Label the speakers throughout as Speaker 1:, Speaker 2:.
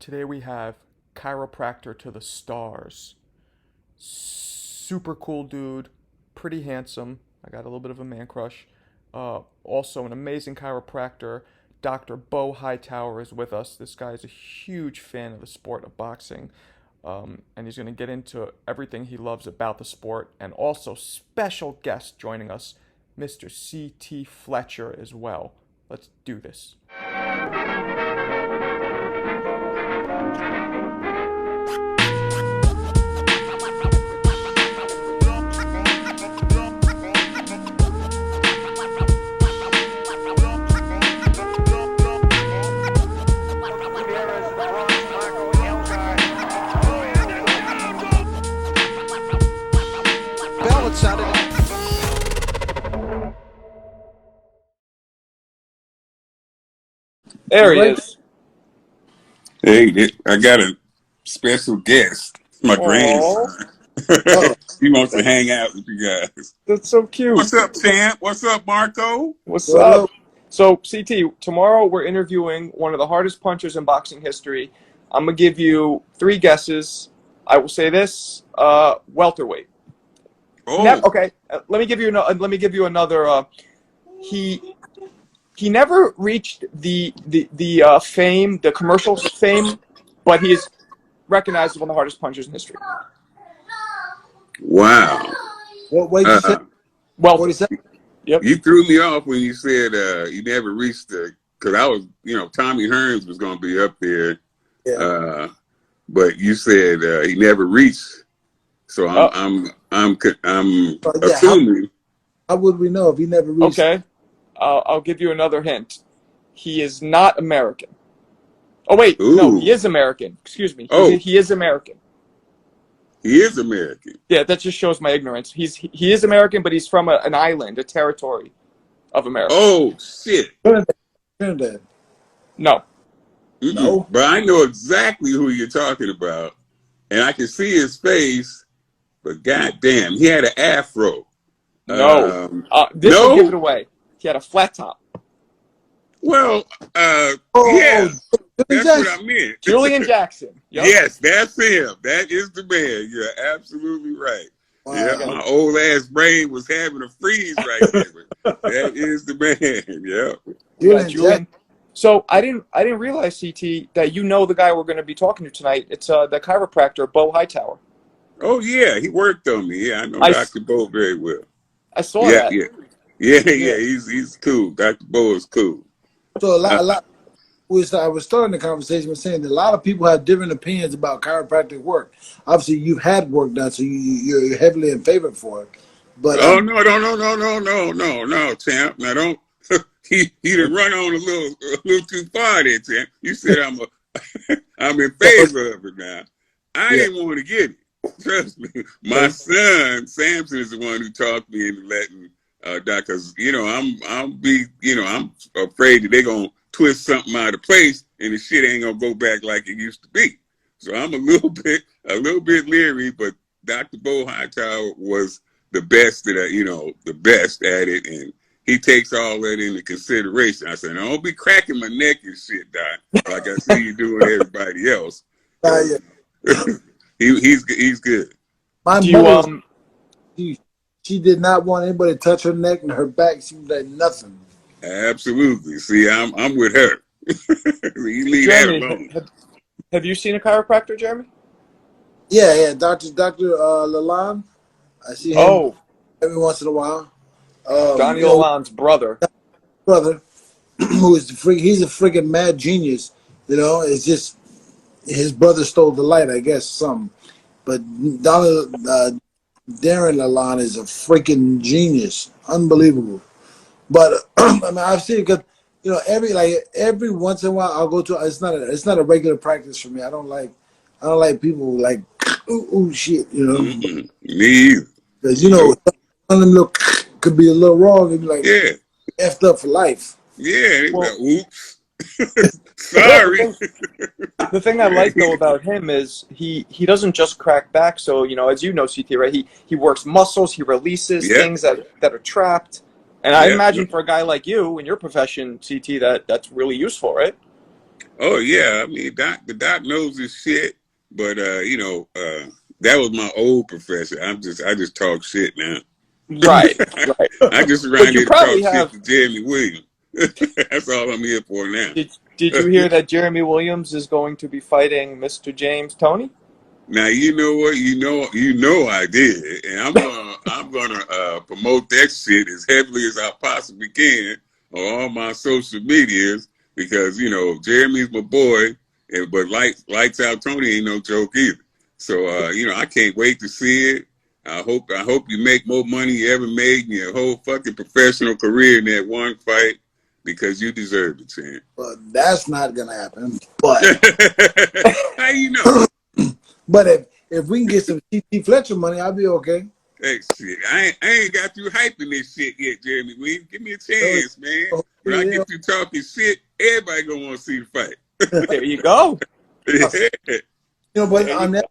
Speaker 1: Today we have Chiropractor to the stars. Super cool dude, pretty handsome. I got a little bit of a man crush. Also, an amazing chiropractor. Dr. Beau Hightower is with us. This guy is a huge fan of the sport of boxing. And he's going to get into everything he loves about the sport. And also, special guest joining us, Mr. C.T. Fletcher as well. Let's do this. There he is.
Speaker 2: Hey, I got a special guest. My grandson. He wants to hang out with you guys.
Speaker 1: That's so cute.
Speaker 2: What's up, Champ? What's up, Marco?
Speaker 1: What's up? So, CT, tomorrow we're interviewing one of the hardest punchers in boxing history. I'm going to give you 3 guesses. I will say this, welterweight.
Speaker 2: Oh.
Speaker 1: Okay, let me give you another. He never reached the fame, the commercial fame, but he is recognized as one of the hardest punchers in history.
Speaker 2: Wow.
Speaker 3: What you said?
Speaker 1: Well,
Speaker 3: What he said?
Speaker 1: Yep.
Speaker 2: You threw me off when you said you never reached because I was, Tommy Hearns was going to be up there.
Speaker 3: Yeah.
Speaker 2: But you said he never reached. So I'm assuming.
Speaker 3: How would we know if he never reached?
Speaker 1: Okay. I'll give you another hint. He is not American. Oh, wait.
Speaker 2: Ooh.
Speaker 1: No, he is American. Excuse me. He is American.
Speaker 2: He is American.
Speaker 1: Yeah, that just shows my ignorance. He is American, but he's from an island, a territory of America.
Speaker 2: Oh, shit.
Speaker 3: Trinidad.
Speaker 1: No.
Speaker 3: No.
Speaker 2: But I know exactly who you're talking about. And I can see his face. But goddamn, he had an afro.
Speaker 1: No. This will give it away. He had a flat top.
Speaker 2: Well, yeah, that's what I meant.
Speaker 1: Julian Jackson. Yep.
Speaker 2: Yes, that's him. That is the man. You're absolutely right.
Speaker 3: Wow.
Speaker 2: Yeah, my old ass brain was having a freeze right there. That is the man. Yeah.
Speaker 1: Julian. So I didn't realize, CT, that you know the guy we're going to be talking to tonight. It's the chiropractor Beau Hightower.
Speaker 2: Oh yeah, he worked on me. Yeah, I know Dr. Beau very well.
Speaker 1: I saw that.
Speaker 2: Yeah. He's cool. Dr. Beau is cool.
Speaker 3: So I was starting the conversation with saying that a lot of people have different opinions about chiropractic work. Obviously, you've had work done, so you're heavily in favor for it. But
Speaker 2: no, champ. Now don't. He done run on a little too far there, champ. You said I'm in favor of it now. I didn't want to get it. Trust me. My son Samson is the one who talked me into letting Doc, because I'm afraid that they're gonna twist something out of place and the shit ain't gonna go back like it used to be. So I'm a little bit leery, but Dr. Beau Hightower was the best the best at it, and he takes all that into consideration. I said, don't be cracking my neck and shit, Doc, like I see you doing everybody else. He's good.
Speaker 3: My mother, she did not want anybody to touch her neck and her back. She was like nothing.
Speaker 2: Absolutely. See, I'm with her. You leave
Speaker 1: Jeremy,
Speaker 2: that alone.
Speaker 1: Have you seen a chiropractor, Jeremy?
Speaker 3: Yeah, Dr. Lalonde. I see him every once in a while.
Speaker 1: Donnie Lalonde's brother,
Speaker 3: who is he's a freaking mad genius. It's just his brother stole the light, I guess, something. But Darren Lalonde is a freaking genius, unbelievable. But I mean, I've seen it because every once in a while I'll go to. It's not a regular practice for me. I don't like people like ooh shit.
Speaker 2: Me either.
Speaker 3: Because one of them little could be a little wrong and be like effed up for life.
Speaker 2: Yeah, oops. Sorry.
Speaker 1: The thing I like though about him is he doesn't just crack back. So as you know, CT, right? He works muscles. He releases things that are trapped. And I imagine for a guy like you in your profession, CT, that's really useful, right?
Speaker 2: Oh yeah, I mean, the doc knows his shit, but that was my old professor. I just talk shit now.
Speaker 1: Right, right.
Speaker 2: I just
Speaker 1: But
Speaker 2: around
Speaker 1: you
Speaker 2: here to
Speaker 1: probably
Speaker 2: talk shit
Speaker 1: have.
Speaker 2: to Jeremy Williams. That's all I'm here for now.
Speaker 1: Did you hear that Jeremy Williams is going to be fighting Mr. James Toney?
Speaker 2: Now you know what I did, and I'm gonna promote that shit as heavily as I possibly can on all my social medias because Jeremy's my boy, but lights out Tony ain't no joke either. So I can't wait to see it. I hope you make more money you ever made in your whole fucking professional career in that one fight because you deserve it, champ.
Speaker 3: But that's not gonna happen. But
Speaker 2: How you know?
Speaker 3: but if we can get some T.T. Fletcher money, I'll be okay.
Speaker 2: Hey, shit, I ain't got you hyping this shit yet, Jeremy Williams. Give me a chance, man. When I
Speaker 3: Yeah.
Speaker 2: get you talking shit, everybody gonna want to see the fight.
Speaker 1: There you go.
Speaker 2: Yeah.
Speaker 3: But
Speaker 1: There you
Speaker 3: on
Speaker 1: go.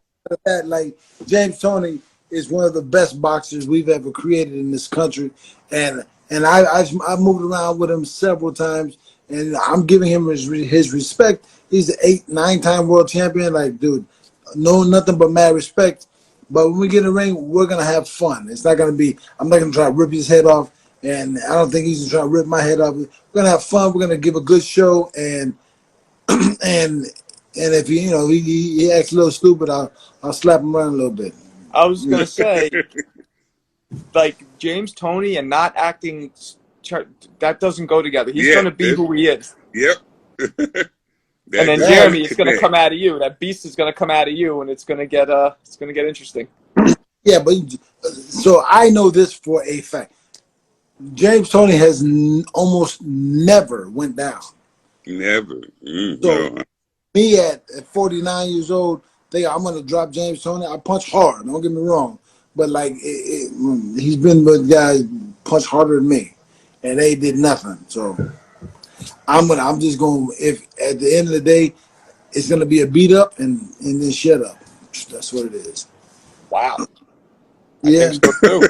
Speaker 3: that, like James Toney is one of the best boxers we've ever created in this country, and I moved around with him several times, and I'm giving him his respect. He's an 8, 9 time world champion. Like, dude, no nothing but mad respect. But when we get in the ring, we're gonna have fun. It's not gonna be. I'm not gonna try to rip his head off, and I don't think he's gonna try to rip my head off. We're gonna have fun. We're gonna give a good show, and if he acts a little stupid, I'll slap him around a little bit.
Speaker 1: I was gonna say, like James Toney and not acting, that doesn't go together. He's
Speaker 2: Yeah,
Speaker 1: gonna be who he is,
Speaker 2: yep.
Speaker 1: and then
Speaker 2: That's
Speaker 3: Yeah.
Speaker 1: Jeremy is gonna come out of you. That beast is gonna come out of you, and it's gonna get interesting.
Speaker 3: Yeah, but so I know this for a fact. James Toney has almost never went down.
Speaker 2: Never.
Speaker 3: So
Speaker 2: No.
Speaker 3: me at 49 years old, think I'm gonna drop James Toney. I punch hard. Don't get me wrong, but like he's been with guys punch harder than me, and they did nothing. So I'm just going. If at the end of the day, it's gonna be a beat up and then shut up. That's what it is.
Speaker 1: Wow, I
Speaker 3: Yeah,
Speaker 1: think so too.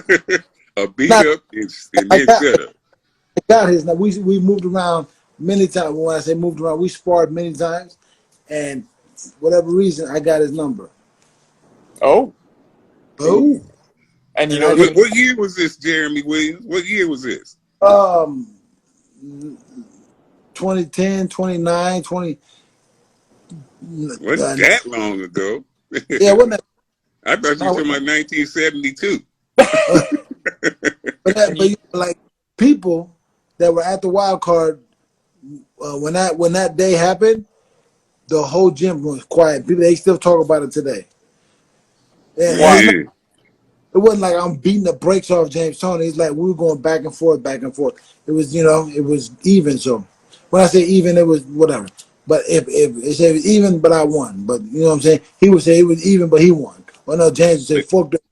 Speaker 2: A beat
Speaker 3: not
Speaker 2: up and
Speaker 3: I
Speaker 2: then
Speaker 3: got,
Speaker 2: shut up.
Speaker 3: I got his. Now we moved around many times. When I say moved around, we sparred many times, and whatever reason, I got his number.
Speaker 1: Oh,
Speaker 3: Oh,
Speaker 2: Ooh.
Speaker 1: and you
Speaker 3: and
Speaker 1: know
Speaker 3: I
Speaker 2: What year was this, Jeremy Williams? What year was this?
Speaker 3: um 2010, 29, 20.
Speaker 2: Wasn't that long ago?
Speaker 3: Yeah, wasn't that?
Speaker 2: I thought you were
Speaker 3: No,
Speaker 2: talking about 1972.
Speaker 1: and
Speaker 3: but like people that were at the wild card when that day happened, the whole gym was quiet. People they still talk about it today. Yeah, and
Speaker 1: what?
Speaker 3: it's not,
Speaker 2: Yeah.
Speaker 3: it wasn't like I'm beating the brakes off James Toney. It's like we were going back and forth, back and forth. It was it was even. So when I say even, it was whatever. But if it said it was even, but I won. But you know what I'm saying? He would say it was even, but he won. Well, no, James would say fuck that,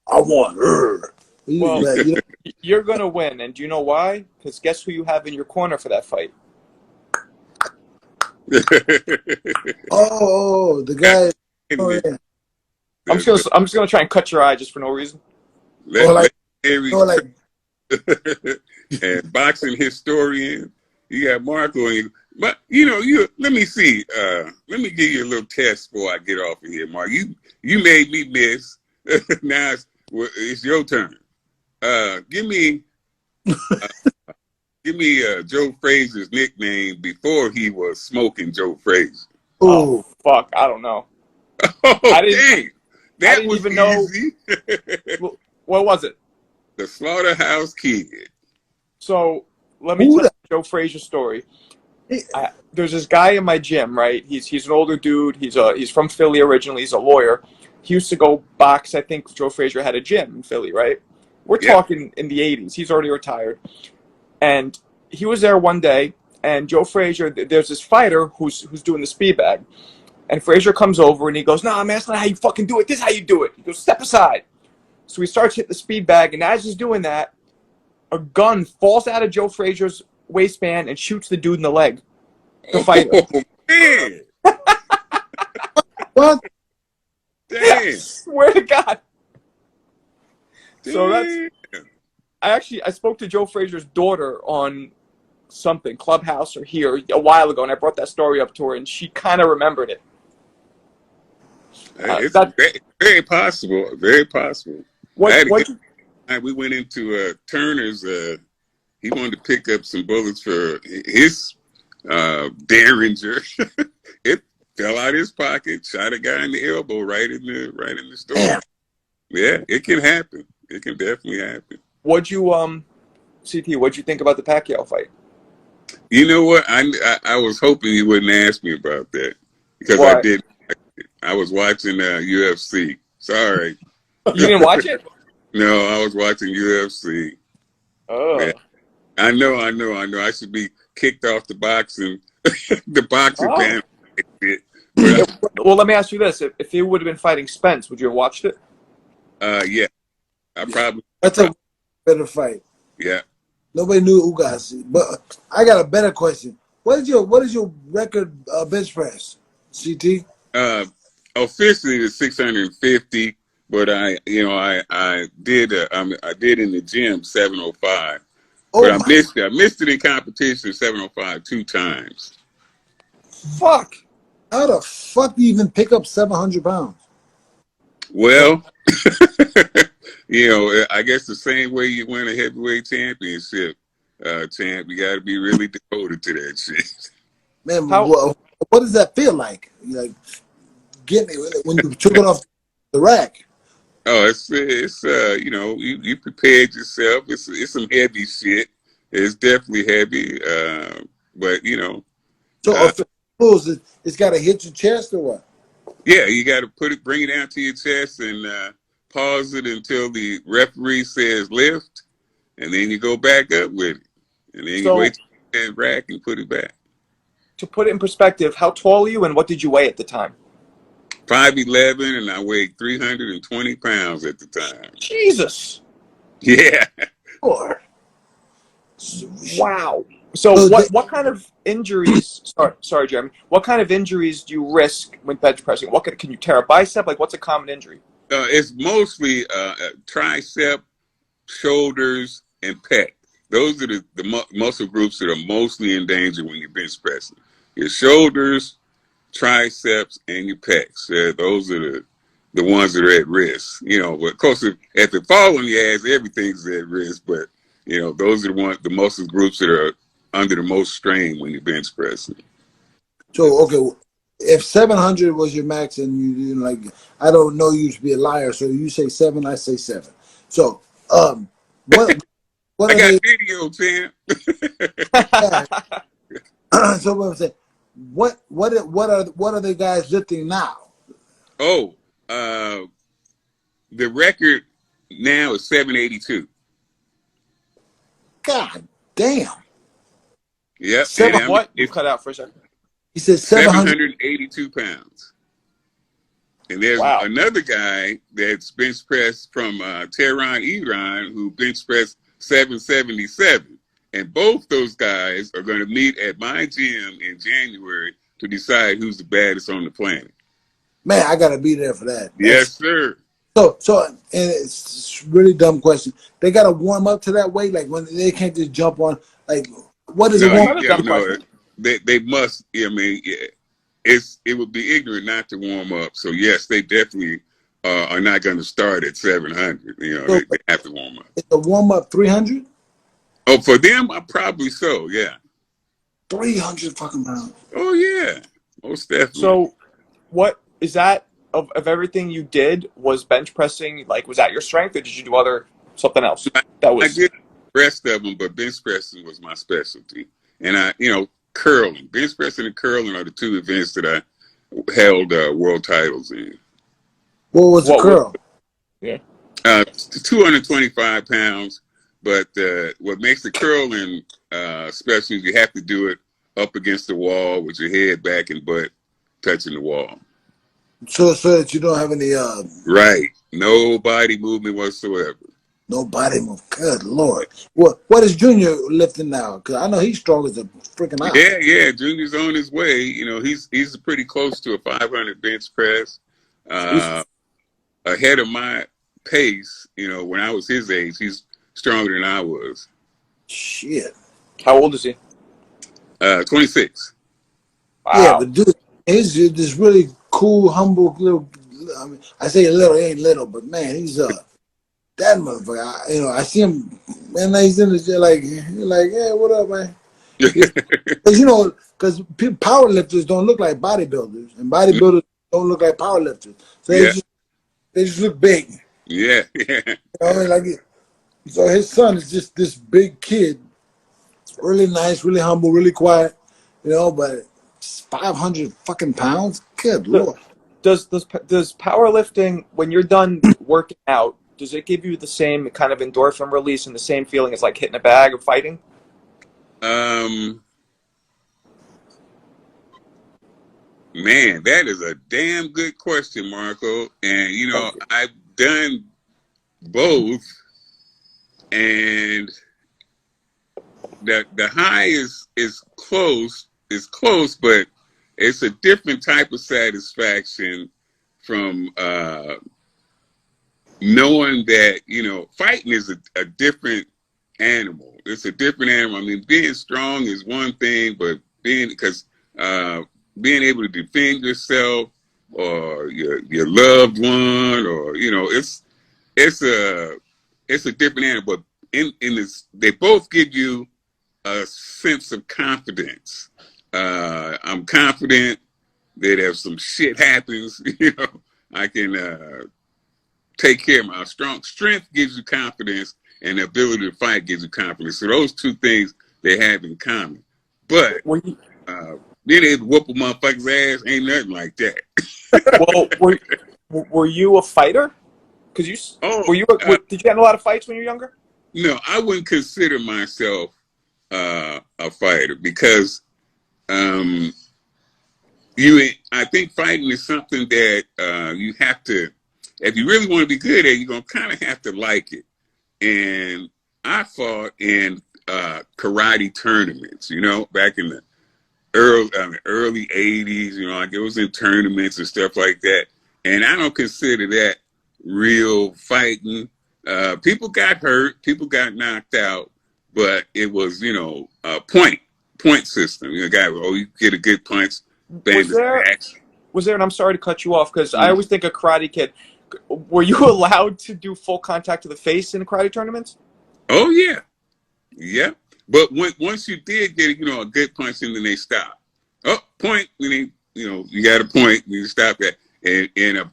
Speaker 3: I won.
Speaker 1: Well,
Speaker 3: Like,
Speaker 1: you're gonna win, and do you know why? Because guess who you have in your corner for that fight?
Speaker 3: the guy. Oh,
Speaker 2: the,
Speaker 3: yeah.
Speaker 1: I'm just gonna try and cut your eye just for no reason.
Speaker 3: Or like,
Speaker 2: legendary
Speaker 3: or like,
Speaker 2: and boxing historian. You got Marco in. But let me see. Let me give you a little test before I get off of here, Mark. You made me miss. Now it's your turn. Give me Joe Frazier's nickname before he was smoking Joe Frazier.
Speaker 1: Oh
Speaker 3: oh,
Speaker 1: fuck, I don't know.
Speaker 2: Oh
Speaker 1: I didn't.
Speaker 2: dang,
Speaker 1: I
Speaker 2: that
Speaker 1: didn't
Speaker 2: was
Speaker 1: even know.
Speaker 2: easy.
Speaker 1: What was it?
Speaker 2: The Slaughterhouse Kid.
Speaker 1: So let me
Speaker 3: who
Speaker 1: tell you Joe Frazier's story. There's this guy in my gym, right? He's an older dude. He's from Philly originally. He's a lawyer. He used to go box. I think Joe Frazier had a gym in Philly, right? We're
Speaker 2: Yeah.
Speaker 1: talking in the '80s. He's already retired, and he was there one day. And Joe Frazier, there's this fighter who's doing the speed bag, and Frazier comes over and he goes, "Nah, man, that's not how you fucking do it. This is how you do it." He goes, "Step aside." So he starts hitting the speed bag, and as he's doing that, a gun falls out of Joe Frazier's waistband and shoots the dude in the leg. The fighter.
Speaker 2: Oh man,
Speaker 3: what?
Speaker 2: damn,
Speaker 1: Swear to God. So
Speaker 2: damn.
Speaker 1: I spoke to Joe Frazier's daughter on something, Clubhouse or here, a while ago, and I brought that story up to her, and she kind of remembered it.
Speaker 2: It's
Speaker 1: That
Speaker 2: very possible. Very possible. I had a
Speaker 1: what
Speaker 2: good time. We went into Turner's. He wanted to pick up some bullets for his Derringer. It fell out of his pocket, shot a guy in the elbow right in the store.
Speaker 3: Damn.
Speaker 2: Yeah, it can happen. It can definitely happen.
Speaker 1: what'd you CT? What'd you think about the Pacquiao fight?
Speaker 2: You know what? I was hoping you wouldn't ask me about that because
Speaker 1: Why?
Speaker 2: I did. I was watching UFC. Sorry.
Speaker 1: You didn't watch it?
Speaker 2: No, I was watching UFC.
Speaker 1: Oh.
Speaker 2: Yeah. I know. I should be kicked off the boxing, the boxing panel. But
Speaker 1: Well, let me ask you this: if he would have been fighting Spence, would you have watched it?
Speaker 2: yeah, I probably.
Speaker 3: That's a better fight.
Speaker 2: Yeah.
Speaker 3: Nobody knew Ugas. But I got a better question. What is your record bench press, CT?
Speaker 2: Officially it's 650, but I did in the gym 705.
Speaker 3: Oh,
Speaker 2: But I missed it in competition 705 2 times.
Speaker 1: Fuck.
Speaker 3: how the fuck do you even pick up 700 pounds?
Speaker 2: Well, I guess the same way you win a heavyweight championship, champ, you got to be really devoted to that shit.
Speaker 3: Man, what does that feel like? Like, get me when you took it off the rack.
Speaker 2: Oh, it's you prepared yourself. It's some heavy shit. It's definitely heavy, but
Speaker 3: So it's got to hit your chest or what?
Speaker 2: yeah, you got to bring it down to your chest and pause it until the referee says lift, and then you go back up with it, and then you wait till you rack and put it back.
Speaker 1: To put it in perspective, how tall are you, and what did you weigh at the time?
Speaker 2: 5'11", and I weighed 320 pounds at the time.
Speaker 1: Jesus.
Speaker 2: Yeah.
Speaker 3: Lord.
Speaker 1: Wow. So what kind of injuries? Sorry, Jeremy. What kind of injuries do you risk when bench pressing? Can you tear a bicep? Like, what's a common injury?
Speaker 2: It's mostly tricep, shoulders, and pec. Those are the muscle groups that are mostly in danger when you're bench pressing. Your shoulders, triceps, and your pecs. Those are the ones that are at risk. But of course, if it falls on your ass, everything's at risk. But those are the muscle groups that are under the most strain when you're bench pressing.
Speaker 3: So okay, if 700 was your max, and you like, I don't know you to be a liar, so you say 7, I say 7. So what
Speaker 2: I got video, Tim.
Speaker 3: So what I'm saying, what are the guys lifting now?
Speaker 2: Oh, the record now is 782.
Speaker 3: God damn.
Speaker 2: Yep.
Speaker 1: What? You cut out for a second.
Speaker 3: He said
Speaker 2: 782 pounds. And there's
Speaker 1: Wow.
Speaker 2: another guy that's bench pressed from Tehran, Iran, who bench pressed 777. And both those guys are going to meet at my gym in January to decide who's the baddest on the planet.
Speaker 3: Man, I gotta be there for that.
Speaker 2: Yes, sir.
Speaker 3: So, and it's a really dumb question. They gotta warm up to that weight, like when they can't just jump on. Like, what is it?
Speaker 2: They must. I mean, it would be ignorant not to warm up. So yes, they definitely are not going to start at 700. They have to warm up.
Speaker 3: Is the warm up 300?
Speaker 2: Oh, for them, probably so. Yeah.
Speaker 3: 300 fucking pounds.
Speaker 2: Oh yeah, most definitely.
Speaker 1: So, what is that of everything you did? Was bench pressing was that your strength, or did you do something else?
Speaker 2: I did the rest of them, but bench pressing was my specialty. And curling, bench pressing and curling are the two events that I held world titles in.
Speaker 3: What was the curl?
Speaker 1: Yeah.
Speaker 2: 225 pounds. But what makes the curling special is you have to do it up against the wall with your head back and butt touching the wall.
Speaker 3: So that you don't have any
Speaker 2: right. No body movement whatsoever.
Speaker 3: No body movement. Good Lord. What is Junior lifting now? Because I know he's strong as a freaking out.
Speaker 2: Yeah. Junior's on his way. He's pretty close to a 500 bench press. Ahead of my pace. When I was his age, he's stronger than I was.
Speaker 3: Shit.
Speaker 1: How old is he?
Speaker 2: 26.
Speaker 3: Yeah,
Speaker 1: Wow.
Speaker 3: but dude, he's this really cool, humble little. I mean, I say little, he ain't little, but man, he's that motherfucker. I see him, man. He's in the jail, like, hey, what up, man? Because power lifters don't look like bodybuilders, and bodybuilders don't look like power lifters. So
Speaker 2: Yeah,
Speaker 3: they just look big.
Speaker 2: yeah,
Speaker 3: So his son is just this big kid, really nice, really humble, really quiet, but 500 fucking pounds? Good Lord.
Speaker 1: Does powerlifting, when you're done working out, does it give you the same kind of endorphin release and the same feeling as like hitting a bag or fighting?
Speaker 2: Man, that is a damn good question, Marco. And I've done both, and the high is close, but it's a different type of satisfaction from knowing that fighting is a different animal. It's a different animal. I mean, being strong is one thing, but being able to defend yourself or your loved one, or it's a different animal. But in this, they both give you a sense of confidence. I'm confident that if some shit happens, I can take care of my strength gives you confidence, and the ability to fight gives you confidence. So those two things they have in common. But being able to whoop a motherfucker's ass ain't nothing like that.
Speaker 1: Well, were you a fighter? Because did you get in a lot of fights when you were younger?
Speaker 2: No, I wouldn't consider myself a fighter because I think fighting is something that you have to, if you really want to be good at it, you're going to kind of have to like it. And I fought in karate tournaments, back in the early 80s, I was in tournaments and stuff like that. And I don't consider that real fighting. People got hurt, people got knocked out, but it was, a point system. You get a good punch, bang,
Speaker 1: was there, and I'm sorry to cut you off, because I always think a Karate Kid, were you allowed to do full contact to the face in karate tournaments?
Speaker 2: Oh, yeah. Yeah. But once you did get, a good punch in, then they stop. Oh, point. You got a point. You stop that. And in a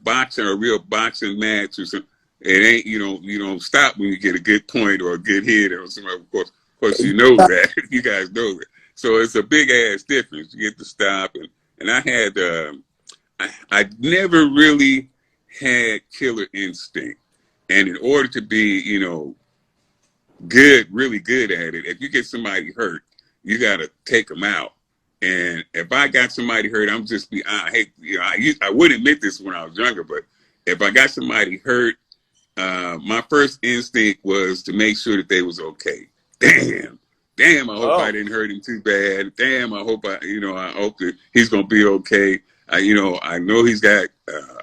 Speaker 2: real boxing match or something, it ain't, you don't stop when you get a good point or a good hit or something. Of course, you know that. You guys know that. So it's a big ass difference. You get to stop. And I had, I never really had killer instinct. And in order to be, really good at it, if you get somebody hurt, you got to take them out. And if I got somebody hurt, I wouldn't admit this when I was younger, but if I got somebody hurt, my first instinct was to make sure that they was okay. Damn, I hope I didn't hurt him too bad. Damn, I hope I hope that he's gonna be okay. I know he's got.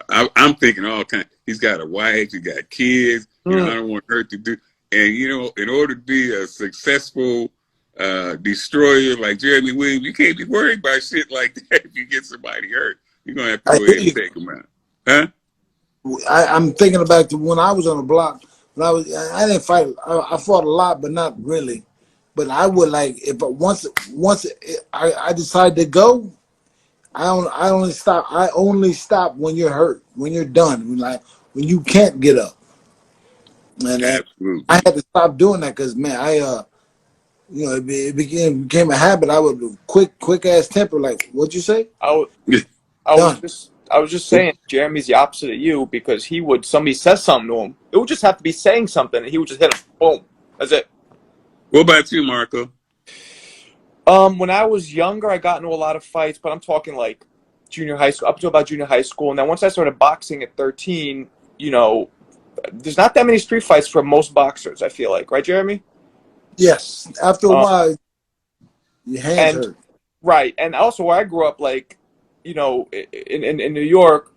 Speaker 2: I'm thinking all kind. He's got a wife. He got kids. I don't want hurt to do. And in order to be a successful destroyer like Jeremy Williams, you can't be worried about shit like that. If you get somebody hurt, you're gonna have to go ahead and take them out, huh?
Speaker 3: I'm thinking back to when I was on the block. When I didn't fight. I fought a lot, but not really. But I would once I decide to go, I only stop. I only stop when you're hurt, when you're done, when you can't get up. And I had to stop doing that because, man, it became a habit. I would quick ass temper. Like, what'd you say?
Speaker 1: I was just saying, Jeremy's the opposite of you, because somebody says something to him, it would just have to be saying something, and he would just hit him. Boom. That's it.
Speaker 2: What about you, Marco?
Speaker 1: When I was younger, I got into a lot of fights, but I'm talking like junior high school, up to about junior high school. And then once I started boxing at 13, there's not that many street fights for most boxers, I feel like. Right, Jeremy?
Speaker 3: Yes. After a while, your hands hurt.
Speaker 1: Right. And also where I grew up, in New York,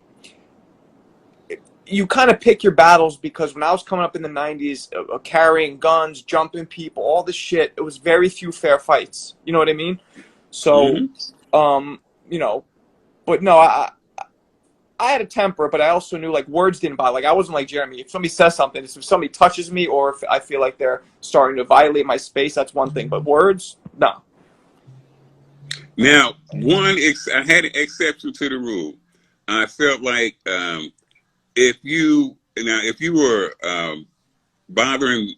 Speaker 1: you kind of pick your battles, because when I was coming up in the 90s, carrying guns, jumping people, all this shit, it was very few fair fights. You know what I mean? So, you know, but no, I had a temper, but I also knew like words didn't bother. Like I wasn't like Jeremy. If somebody says something, if somebody touches me, or if I feel like they're starting to violate my space, that's one thing. But words, no.
Speaker 2: Now, I had an exception to the rule. I felt like if you were bothering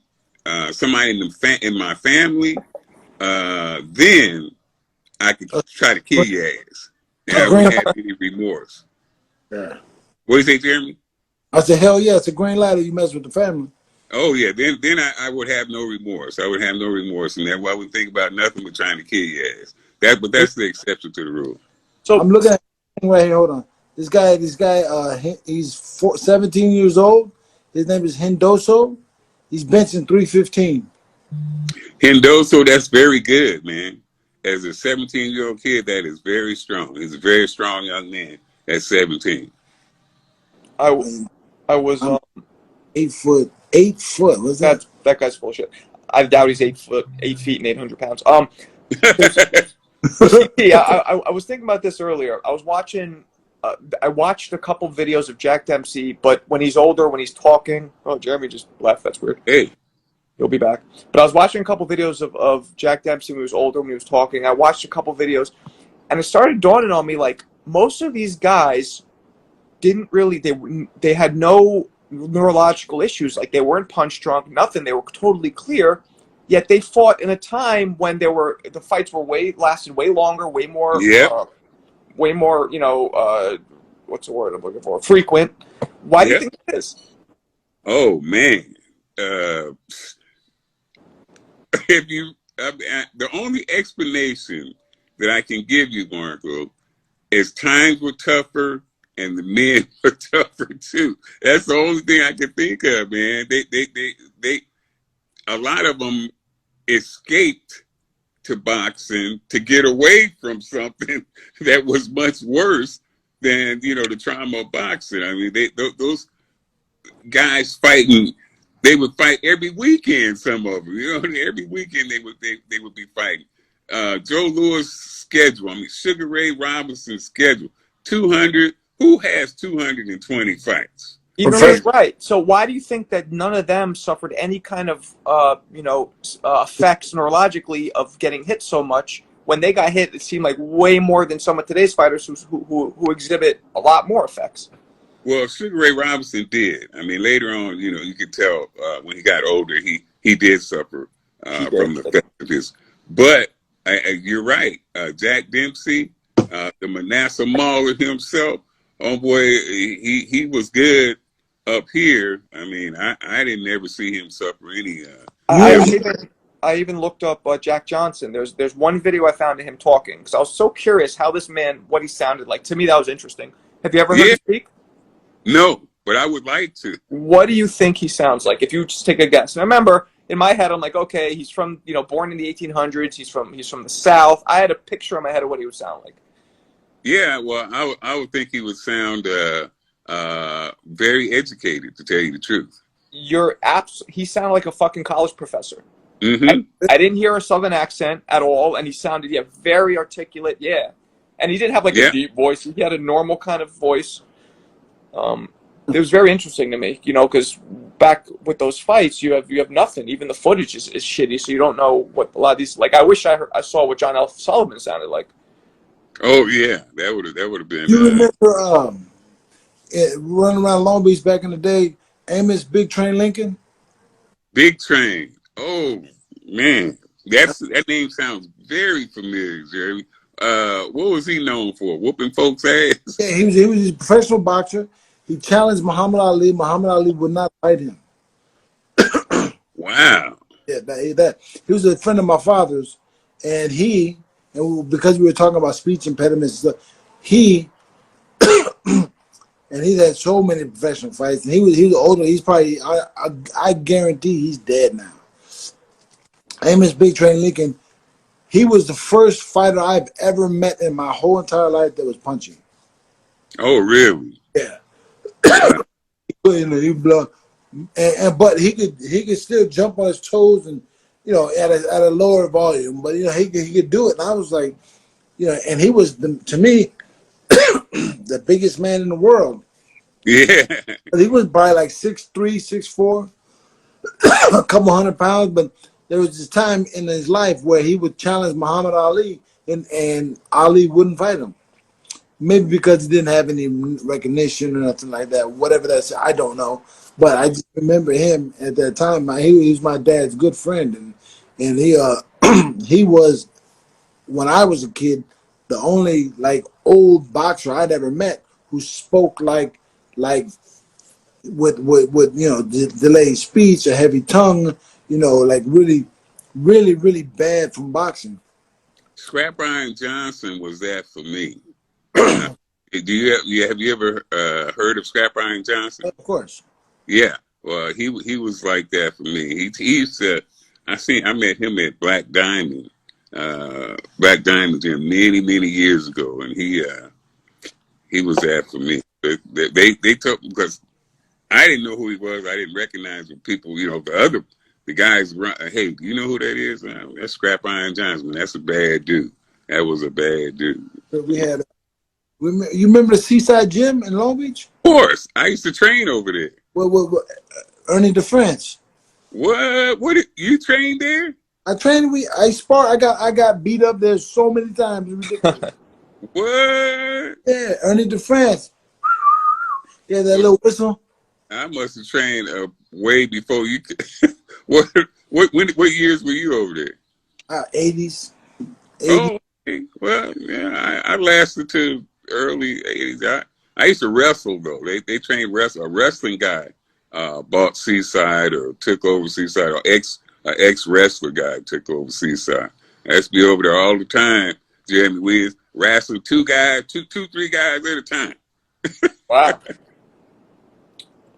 Speaker 2: somebody in my family, then I could try to kill your ass, and I wouldn't have any remorse.
Speaker 3: Yeah.
Speaker 2: What do you say, Jeremy?
Speaker 3: I said, hell yeah, it's a green light if you mess with the family.
Speaker 2: Oh yeah, then I would have no remorse. I would have no remorse, and that's why I wouldn't think about nothing but trying to kill your ass. But that's the exception to the rule.
Speaker 3: So I'm looking at him right here. Hold on. This guy, he's 17 years old. His name is Hendoso. He's benching 315.
Speaker 2: Hendoso, that's very good, man. As a 17-year-old kid, that is very strong. He's a very strong young man at 17.
Speaker 1: I was
Speaker 3: 8 foot. 8 foot. What's that?
Speaker 1: That guy's bullshit. I doubt he's 8 feet and 800 pounds. Yeah, I was thinking about this earlier. I was watching. I watched a couple videos of Jack Dempsey, but when he's older, when he's talking. Oh, Jeremy just left. That's weird.
Speaker 2: Hey,
Speaker 1: he'll be back. But I was watching a couple videos of Jack Dempsey when he was older, when he was talking. I watched a couple videos, and it started dawning on me like most of these guys didn't really. They had no neurological issues. Like they weren't punch drunk, nothing. They were totally clear. Yet they fought in a time when the fights were lasted way longer, way more, way more. You know, what's the word I'm looking for? Frequent. Why do you think it is?
Speaker 2: Oh man, the only explanation that I can give you, Marco, is times were tougher and the men were tougher too. That's the only thing I can think of, man. They a lot of them escaped to boxing to get away from something that was much worse than, you know, the trauma of boxing. I mean, those guys fighting, they would fight every weekend. Some of them, you know, every weekend they would be fighting. Joe Louis' schedule, I mean, Sugar Ray Robinson's schedule, 200. Who has 220 fights?
Speaker 1: You know, that's right. So why do you think that none of them suffered any kind of, effects neurologically of getting hit so much? When they got hit, it seemed like way more than some of today's fighters who exhibit a lot more effects.
Speaker 2: Well, Sugar Ray Robinson did. I mean, later on, you know, you could tell when he got older, he did suffer from the effects of his. But you're right. Jack Dempsey, the Manasseh Mauler himself, oh boy, he was good up here. I mean, I didn't ever see him suffer any.
Speaker 1: I even looked up Jack Johnson. There's one video I found of him talking because I was so curious how this man, what he sounded like. To me, that was interesting. Have you ever heard him speak?
Speaker 2: No, but I would like to.
Speaker 1: What do you think he sounds like? If you just take a guess. And I remember in my head, I'm like, okay, he's from, you know, born in the 1800s. He's from the South. I had a picture in my head of what he would sound like.
Speaker 2: Yeah, well, I would think he would sound very educated, to tell you the truth.
Speaker 1: He sounded like a fucking college professor.
Speaker 2: Mm-hmm.
Speaker 1: I didn't hear a Southern accent at all, and he sounded very articulate. Yeah, and he didn't have like a deep voice. He had a normal kind of voice. It was very interesting to me, you know, because back with those fights, you have nothing. Even the footage is shitty, so you don't know what a lot of these. Like, I wish I saw what John L. Sullivan sounded like.
Speaker 2: Oh yeah, that would have been.
Speaker 3: You remember running around Long Beach back in the day, Amos Big Train Lincoln?
Speaker 2: Big Train. Oh man, that name sounds very familiar, Jeremy. What was he known for? Whooping folks' ass?
Speaker 3: Yeah, he was a professional boxer. He challenged Muhammad Ali. Muhammad Ali would not fight him.
Speaker 2: Wow.
Speaker 3: Yeah, that he was a friend of my father's, and because we were talking about speech impediments and stuff, and he's had so many professional fights, and he was older. He's probably I guarantee he's dead now. Amos Big Train Lincoln, he was the first fighter I've ever met in my whole entire life that was punching.
Speaker 2: Oh, really?
Speaker 3: Yeah. He blow, but he could still jump on his toes and, you know, at a lower volume, but you know he could do it. And I was like, and he was to me the biggest man in the world.
Speaker 2: Yeah.
Speaker 3: But he was probably like 6'3", 6'4", a couple 100 pounds. But there was this time in his life where he would challenge Muhammad Ali, and Ali wouldn't fight him. Maybe because he didn't have any recognition or nothing like that. Whatever that's, I don't know. But I just remember him at that time. He was my dad's good friend, and he he was, when I was a kid, the only like old boxer I'd ever met who spoke like with delayed speech, a heavy tongue, like really, really, really bad from boxing.
Speaker 2: Scrap Iron Johnson was that for me. Do have you ever heard of Scrap Iron Johnson?
Speaker 3: Of course.
Speaker 2: Yeah. Well, he was like that for me. He used to. I met him at Black Diamond Gym many years ago, and he was that for me. They took, because I didn't know who he was. I didn't recognize the people. The guys. Hey, do you know who that is? That's Scrap Iron Johnson. That's a bad dude. That was a bad dude.
Speaker 3: But you remember the Seaside Gym in Long Beach?
Speaker 2: Of course, I used to train over there.
Speaker 3: Well, Ernie DeFrance.
Speaker 2: What? What? You trained there?
Speaker 3: I trained. I sparred. I got beat up there so many times.
Speaker 2: What?
Speaker 3: Yeah, Ernie DeFrance. Yeah, that little whistle.
Speaker 2: I must have trained way before you. What years were you over there?
Speaker 3: 80s.
Speaker 2: Oh, okay. Well, yeah, I lasted to early 80s. I used to wrestle though. They trained a wrestling guy bought Seaside or took over Seaside, or ex wrestler guy took over Seaside. I used to be over there all the time. Jeremy, we was wrestling three guys at a time.
Speaker 1: Wow.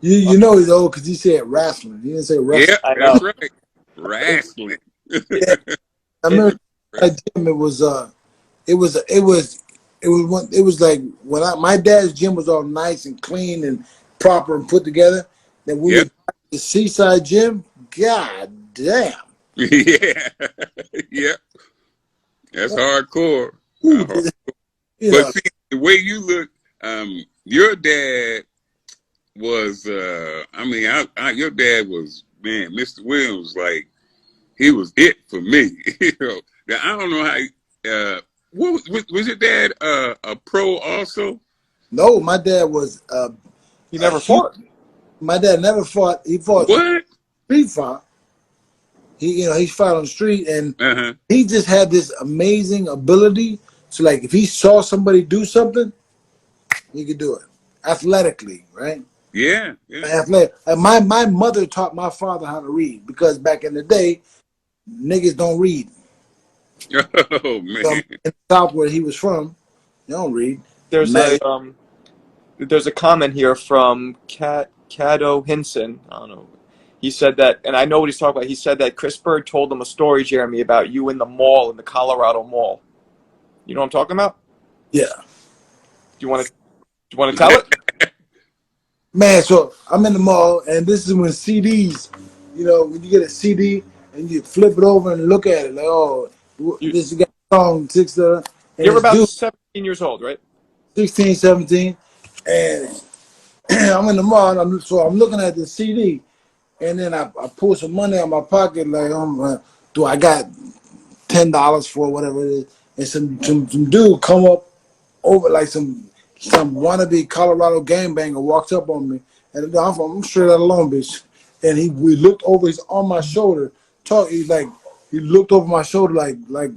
Speaker 3: You know he's old because he said wrestling. He didn't say wrestling.
Speaker 2: Yeah, that's right. Wrestling.
Speaker 3: Yeah. I remember at gym. It was like when my dad's gym was all nice and clean and proper and put together. Then we would the Seaside Gym. God damn.
Speaker 2: Yeah. Yeah. That's hardcore.
Speaker 3: But
Speaker 2: see, the way you look, your dad was, your dad was, man, Mr. Williams, like, he was it for me. I don't know how, was your dad a pro also?
Speaker 3: No, my dad was,
Speaker 1: he never fought.
Speaker 3: My dad never fought. He fought
Speaker 2: What?
Speaker 3: street fight. He fought on the street, and he just had this amazing ability. So, like, if he saw somebody do something, he could do it athletically, right?
Speaker 2: Yeah.
Speaker 3: Athletic. My mother taught my father how to read, because back in the day, niggas don't read.
Speaker 2: Oh man!
Speaker 3: So in the South where he was from, they don't read.
Speaker 1: There's a comment here from Cato Hinson. I don't know. He said that, and I know what he's talking about. He said that Chris Bird told him a story, Jeremy, about you in the mall, in the Colorado Mall. You know what I'm talking about?
Speaker 3: Yeah.
Speaker 1: Do you want to tell it?
Speaker 3: Man, so I'm in the mall, and this is when CDs, when you get a CD and you flip it over and look at it, like, oh, this got a song,
Speaker 1: You're about 17 years old, right?
Speaker 3: 16, 17, and I'm in the mall, and I'm looking at the CD, and then I pull some money out of my pocket, like, do I got $10 for whatever it is, and some dude come up over, like some wannabe Colorado gangbanger walks up on me, and I'm straight out of Long Beach, and we looked over, he's on my shoulder, he looked over my shoulder like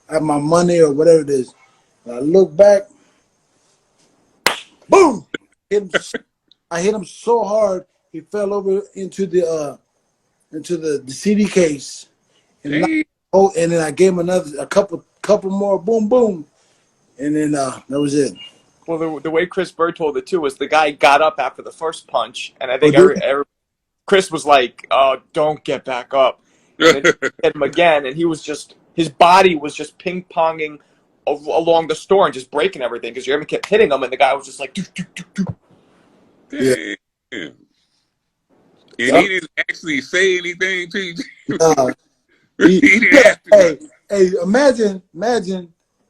Speaker 3: at my money or whatever it is, and I look back, boom, I hit him so hard he fell over into the CD case, and then I gave him a couple more, boom boom, and then that was it.
Speaker 1: Well, the way Chris Bird told it too was the guy got up after the first punch, and I think Chris was like, "Don't get back up," and then he hit him again, and his body was just ping ponging along the store and just breaking everything because Jeremy kept hitting him, and the guy was just like, doo, doo, doo, doo.
Speaker 2: Yeah. And he didn't actually say anything to you.
Speaker 3: Hey, imagine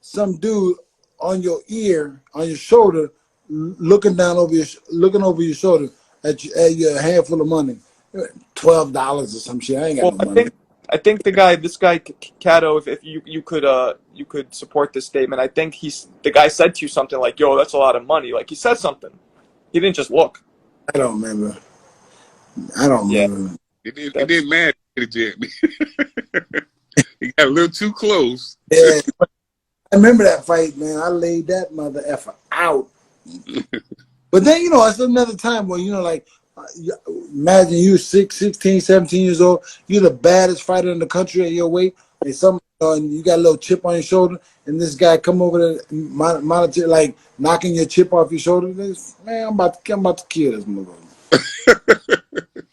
Speaker 3: some dude on your ear, on your shoulder, looking over your shoulder at your handful of money, $12 or some shit. I ain't got
Speaker 1: Well,
Speaker 3: no money.
Speaker 1: I think this guy Cato, if you could support this statement, I think the guy said to you something like, "Yo, that's a lot of money." Like he said something. He didn't just look.
Speaker 3: I don't remember. I don't
Speaker 1: Yeah,
Speaker 3: remember.
Speaker 2: It didn't matter. He got a little too close.
Speaker 3: Yeah, I remember that fight, man. I laid that mother effer out. But then, it's another time where, like, imagine you 16, 17 years old. You're the baddest fighter in the country at your weight. And you got a little chip on your shoulder. And this guy come over there, monitor, like, knocking your chip off your shoulder. Man, I'm about to kill this motherfucker.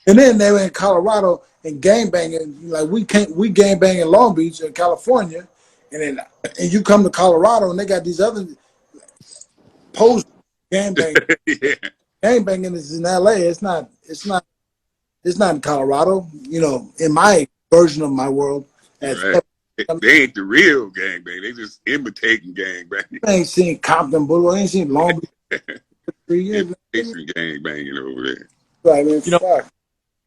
Speaker 3: And then they were in Colorado and gangbanging. Like, we gangbang in Long Beach in California. And you come to Colorado and they got these other post gangbang.
Speaker 2: Yeah.
Speaker 3: Gangbanging is in LA. It's not in Colorado. In my version of my world.
Speaker 2: Right. They ain't the real gangbang. They just imitating gangbang.
Speaker 3: I ain't seen Compton Boulevard. I ain't seen Long Beach. 3 years.
Speaker 2: Imitation gangbanging over there.
Speaker 3: Right, man. Fuck.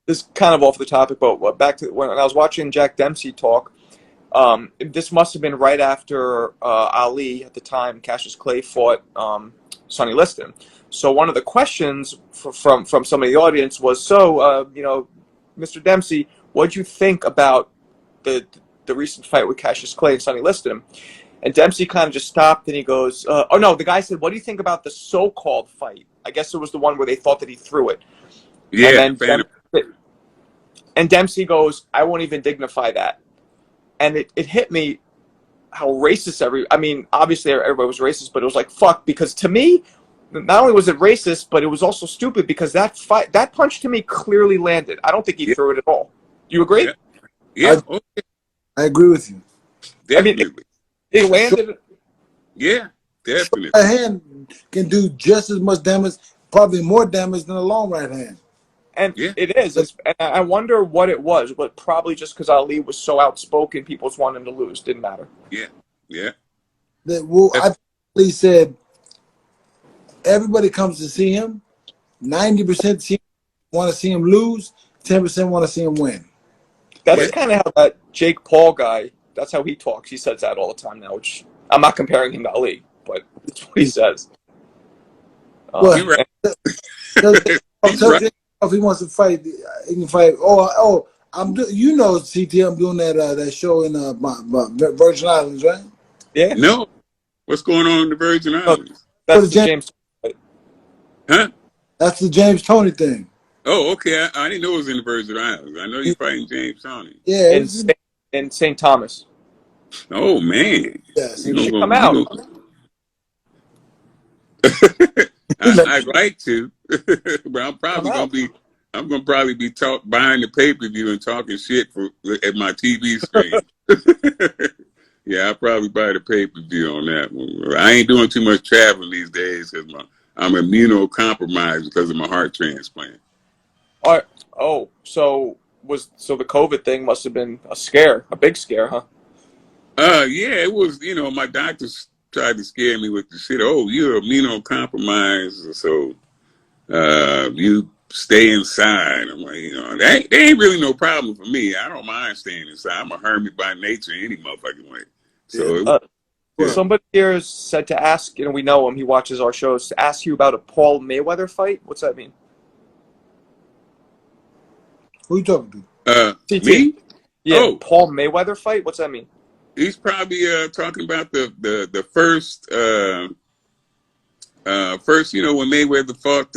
Speaker 1: This is kind of off the topic, but back to when I was watching Jack Dempsey talk. This must have been right after Ali at the time, Cassius Clay fought Sonny Liston. So one of the questions from some of the audience was, Mr. Dempsey, what do you think about the recent fight with Cassius Clay and Sonny Liston? And Dempsey kind of just stopped and he goes, the guy said, what do you think about the so-called fight? I guess it was the one where they thought that he threw it.
Speaker 2: Yeah.
Speaker 1: And Dempsey goes, I won't even dignify that. And it hit me how racist obviously everybody was racist, but it was like, fuck, because to me, not only was it racist, but it was also stupid because that punch to me clearly landed. I don't think he threw it at all. Do you agree?
Speaker 2: Yeah.
Speaker 3: I agree with you.
Speaker 2: Definitely.
Speaker 1: It landed.
Speaker 2: Yeah, definitely.
Speaker 3: A hand can do just as much damage, probably more damage than a long right hand.
Speaker 1: And it is. And I wonder what it was, but probably just because Ali was so outspoken, people just wanted him to lose. Didn't matter.
Speaker 2: Yeah.
Speaker 3: I think said everybody comes to see him. 90% want to see him lose. 10% want to see him win.
Speaker 1: That's kind of how that Jake Paul guy, that's how he talks. He says that all the time now, which I'm not comparing him to Ali, but that's what he says.
Speaker 2: You're right.
Speaker 3: If he wants to fight, he can fight. CT, I'm doing that show in Virgin Islands, right?
Speaker 1: Yeah.
Speaker 2: No. What's going on in the Virgin Islands?
Speaker 1: That's the James.
Speaker 2: Huh?
Speaker 3: That's the James Toney thing.
Speaker 2: Oh, okay. I didn't know it was in the Virgin Islands. I know you're fighting James Toney.
Speaker 3: Yeah.
Speaker 1: In St. Thomas.
Speaker 2: Oh, man.
Speaker 3: Yes.
Speaker 1: You should come out.
Speaker 2: I'd like to, but I'm probably gonna be buying the pay-per-view and talking shit at my TV screen. Yeah, I'll probably buy the pay-per-view on that one. I ain't doing too much traveling these days because I'm immunocompromised because of my heart transplant.
Speaker 1: So the COVID thing must have been a big scare, huh?
Speaker 2: Yeah, it was. My doctors tried to scare me with the shit. Oh, you're immunocompromised, so you stay inside. I'm like, that ain't really no problem for me. I don't mind staying inside. I'm a hermit by nature, any motherfucking way. So
Speaker 1: somebody here said to ask, we know him, he watches our shows, to ask you about a Paul Mayweather fight. What's that mean?
Speaker 3: Who you talking
Speaker 2: to? Me?
Speaker 1: Yeah, Paul Mayweather fight? What's that mean?
Speaker 2: He's probably talking about the first when Mayweather fought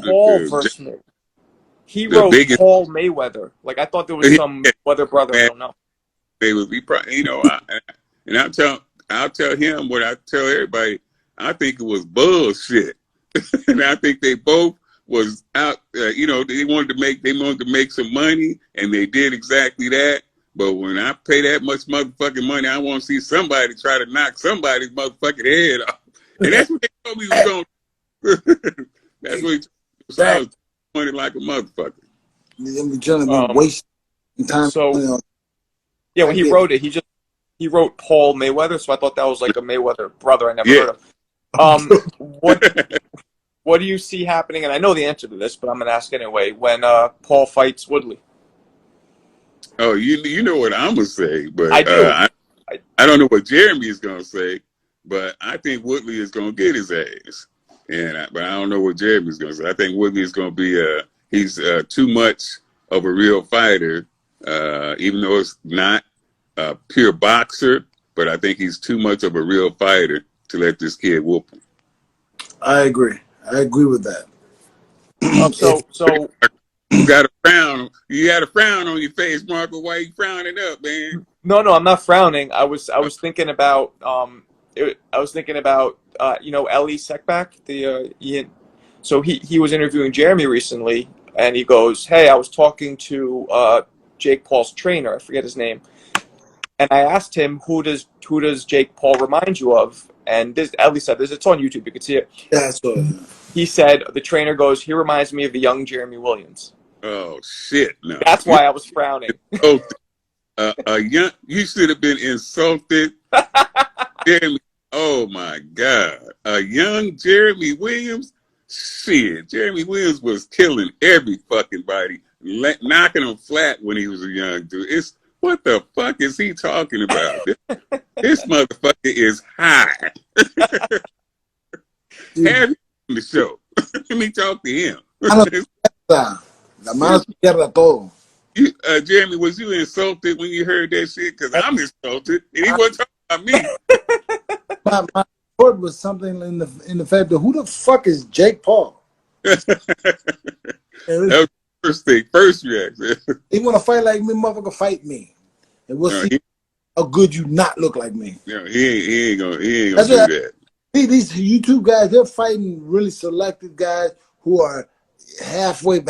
Speaker 1: Paul versus Mayweather. He wrote Paul Mayweather. Like, I thought there was some other brother. I don't know.
Speaker 2: He probably, and I'll tell him what I tell everybody. I think it was bullshit, and I think they both was out. They wanted to make some money, and they did exactly that. But when I pay that much motherfucking money, I want to see somebody try to knock somebody's motherfucking head off, and that's what they told me was going. That's what he told me. So I was pointed like a motherfucker.
Speaker 3: Wasting time.
Speaker 1: So, when he wrote it, he he wrote Paul Mayweather, so I thought that was like a Mayweather brother I never
Speaker 2: Yeah.
Speaker 1: heard of. What do you see happening? And I know the answer to this, but I'm gonna ask anyway. When Paul fights Woodley,
Speaker 2: Oh, you know what I'm gonna say, but
Speaker 1: I do.
Speaker 2: I don't know what Jeremy is gonna say, but I think Woodley is gonna get his ass, but I don't know what Jeremy is gonna say. I think Woodley is gonna be he's too much of a real fighter, even though it's not a pure boxer, but I think he's too much of a real fighter to let this kid whoop him.
Speaker 3: I agree with that.
Speaker 1: So
Speaker 2: You got a frown. You got a frown on your face, Marco. Why you frowning up, man?
Speaker 1: no, I'm not frowning. I was thinking about Ellie Seckbach. So he was interviewing Jeremy recently, and he goes, "Hey, I was talking to Jake Paul's trainer. I forget his name, and I asked him who does Jake Paul remind you of?" And Ellie said, "This it's on YouTube. You can see it."
Speaker 3: That's what.
Speaker 1: He said the trainer goes, "He reminds me of the young Jeremy Williams."
Speaker 2: Oh shit! No,
Speaker 1: That's why I was frowning.
Speaker 2: You should have been insulted, Jeremy. Oh my God, a young Jeremy Williams. Shit, Jeremy Williams was killing every fucking body, knocking them flat when he was a young dude. What the fuck is he talking about? This motherfucker is high. Have him on the show. Let me talk to him.
Speaker 3: La mano izquierda todo.
Speaker 2: Jeremy, was you insulted when you heard that shit? Because I'm insulted, and he wasn't talking about me.
Speaker 3: My report was something in the fact that who the fuck is Jake Paul?
Speaker 2: That was the first reaction.
Speaker 3: He want to fight like me, motherfucker, fight me, and we'll see how good you not look like me.
Speaker 2: No, he ain't gonna do that.
Speaker 3: These YouTube guys, they're fighting really selected guys who are half whip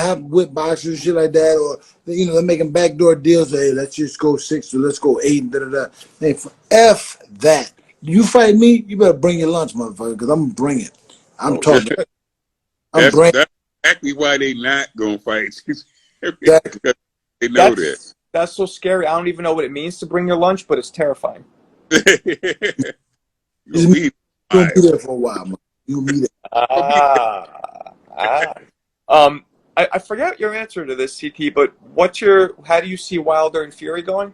Speaker 3: boxers, shit like that, or they're making backdoor deals. Hey, let's just go 6 or let's go 8. Da da da. Hey, F that. You fight me, you better bring your lunch, motherfucker, because I'm gonna bring it. I'm talking.
Speaker 2: That's exactly why they not gonna fight.
Speaker 3: Exactly.
Speaker 2: They know that.
Speaker 1: That's so scary. I don't even know what it means to bring your lunch, but it's terrifying.
Speaker 3: You'll be there for a while, man. You'll be there.
Speaker 1: I forgot your answer to this, CT, but how do you see Wilder and Fury going?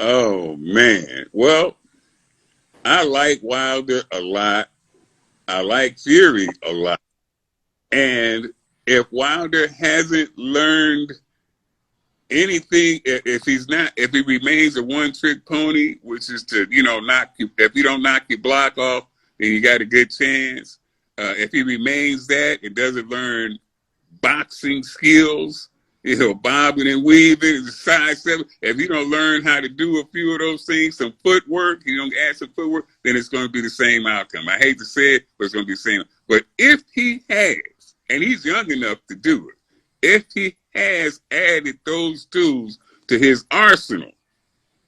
Speaker 2: Oh man. Well, I like Wilder a lot. I like Fury a lot. And if Wilder hasn't learned anything, if he remains a one-trick pony, which is to, if you don't knock your block off, then you got a good chance. If he remains that and doesn't learn boxing skills, bobbing and weaving, side stepping, if you don't learn how to do a few of those things, some footwork, you don't add some footwork, then it's going to be the same outcome. I hate to say it, but it's going to be the same. But if he has, and he's young enough to do it, if he has added those tools to his arsenal,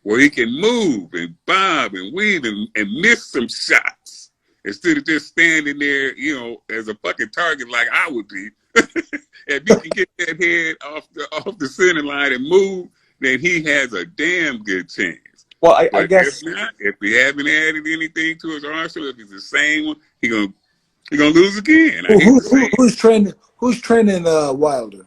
Speaker 2: where he can move and bob and weave and miss some shots, instead of just standing there, as a fucking target like I would be. If you can get that head off the center line and move, then he has a damn good chance.
Speaker 1: Well, I guess
Speaker 2: if not, if he haven't added anything to his arsenal, if he's the same one, he's gonna lose again.
Speaker 3: Who's training Wilder?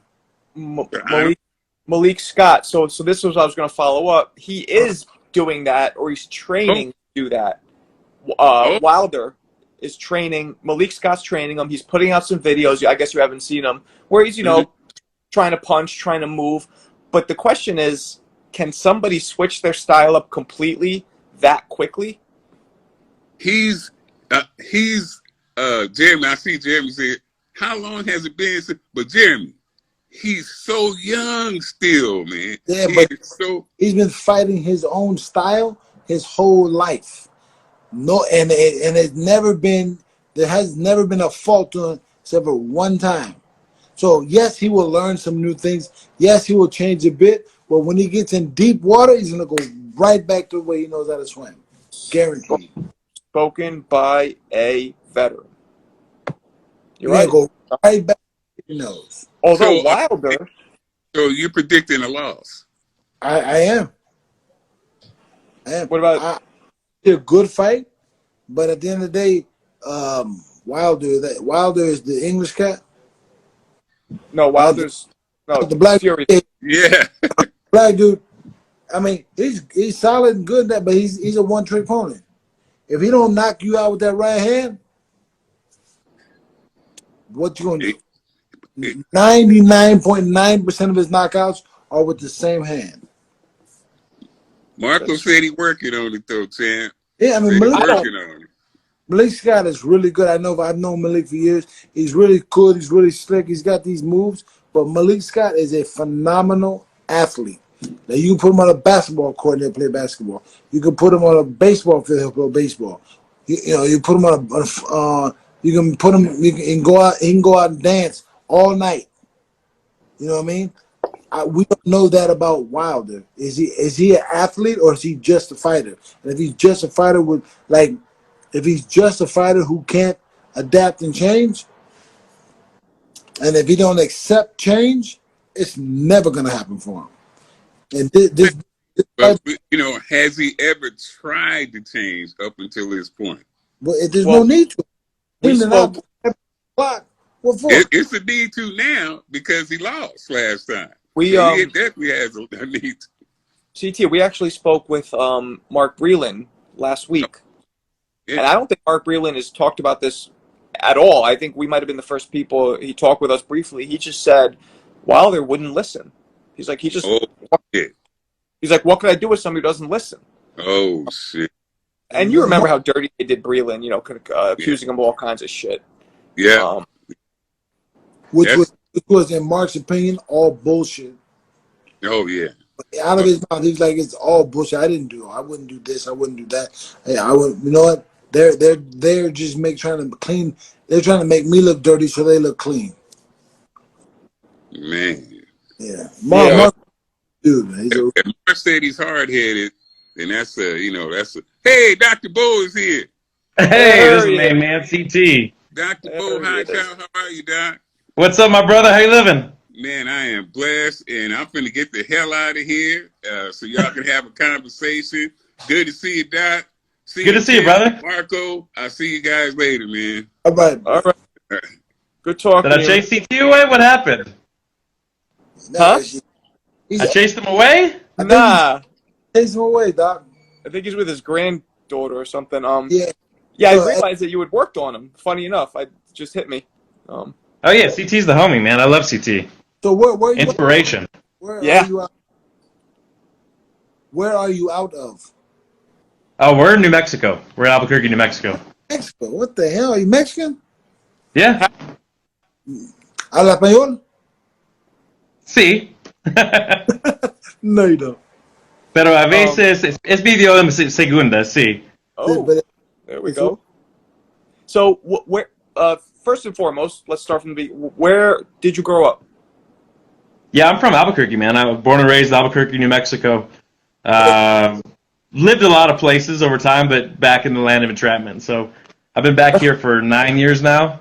Speaker 1: Malik Scott. So this was what I was going to follow up. He is doing that, or he's training to do that. Wilder is training. Malik Scott's training him. He's putting out some videos. I guess you haven't seen them, where he's trying to punch, trying to move. But the question is, can somebody switch their style up completely that quickly?
Speaker 2: He's Jeremy. I see Jeremy say, "How long has it been?" But Jeremy, he's so young still, man.
Speaker 3: Yeah, but he's been fighting his own style his whole life. No, and it's never been. There has never been a fault to him except for one time. So yes, he will learn some new things. Yes, he will change a bit. But when he gets in deep water, he's gonna go right back to the way he knows how to swim. Guaranteed.
Speaker 1: Spoken by a veteran.
Speaker 3: You're right. Go right back to he knows.
Speaker 1: Although Wilder.
Speaker 2: So you're predicting a loss.
Speaker 3: I am.
Speaker 1: What about?
Speaker 3: It's a good fight, but at the end of the day, Wilder is the English cat.
Speaker 1: No, Wilder's
Speaker 3: The black
Speaker 1: Fury.
Speaker 2: Yeah.
Speaker 3: black dude. I mean, he's solid and good, but he's a one-trick pony. If he don't knock you out with that right hand, what you gonna do? 99.9% of his knockouts are with the same hand.
Speaker 2: Marco said he working on it though, champ.
Speaker 3: Yeah, I mean,
Speaker 2: Malik
Speaker 3: Scott is really good. I've known Malik for years. He's really good. He's really slick. He's got these moves. But Malik Scott is a phenomenal athlete. Now, you can put him on a basketball court and he'll play basketball. You can put him on a baseball field, he'll play baseball. You put him on you can put him. He can go out and dance all night. You know what I mean? We don't know that about Wilder. Is he an athlete or is he just a fighter? And if he's just a fighter if he's just a fighter who can't adapt and change, and if he don't accept change, it's never gonna happen for him. And
Speaker 2: but has he ever tried to change up until this point?
Speaker 3: There's no need to.
Speaker 1: We spoke.
Speaker 3: What for?
Speaker 2: It's a need to now because he lost last time. He definitely has a need to.
Speaker 1: CT, we actually spoke with Mark Breland last week. Yeah. And I don't think Mark Breland has talked about this at all. I think we might have been the first people. He talked with us briefly. He just said Wilder wouldn't listen. He's like, he's like, what can I do with somebody who doesn't listen?
Speaker 2: Oh, shit.
Speaker 1: And you remember how dirty they did Breland, accusing him of all kinds of shit.
Speaker 2: Yeah.
Speaker 3: Which was, in Mark's opinion, all bullshit.
Speaker 2: Oh, yeah.
Speaker 3: Out of his mouth, he's like, it's all bullshit. I didn't do it. I wouldn't do this. I wouldn't do that. Hey, I wouldn't. You know what? They're just trying to clean. They're trying to make me look dirty so they look clean.
Speaker 2: Man.
Speaker 3: Yeah. Mark, dude, man.
Speaker 2: Mark said he's hard headed, and that's hey, Dr. Beau is here.
Speaker 4: Hey, this is man CT.
Speaker 2: Dr. Beau Hightower, how are you, Doc?
Speaker 4: What's up, my brother? How you living?
Speaker 2: Man, I am blessed, and I'm finna get the hell out of here so y'all can have a conversation. Good to see you, Doc.
Speaker 4: Good to see you, brother.
Speaker 2: Marco, I'll see you guys later, man.
Speaker 3: All right.
Speaker 1: Good talking.
Speaker 4: Did I chase CT away? What happened?
Speaker 1: Huh?
Speaker 4: I chased him away?
Speaker 1: Nah.
Speaker 3: Chase him away, Doc.
Speaker 1: I think he's with his granddaughter or something.
Speaker 3: Yeah,
Speaker 1: I realized that you had worked on him. Funny enough, it just hit me.
Speaker 4: Oh yeah, CT's the homie, man. I love CT.
Speaker 3: So where you
Speaker 4: inspiration?
Speaker 3: Where are you out? Where are you out of?
Speaker 4: Oh, we're in New Mexico. We're in Albuquerque, New Mexico.
Speaker 3: Mexico? What the hell? Are you Mexican?
Speaker 4: Yeah.
Speaker 3: ¿Habla español?
Speaker 4: Sí.
Speaker 3: No, you don't.
Speaker 4: Pero a veces es mi idioma segunda, sí.
Speaker 1: Oh, there we go. So, where? First and foremost, let's start from the beginning. Where did you grow up?
Speaker 4: Yeah, I'm from Albuquerque, man. I was born and raised in Albuquerque, New Mexico. Lived a lot of places over time, but back in the land of entrapment. So I've been back here for 9 years now.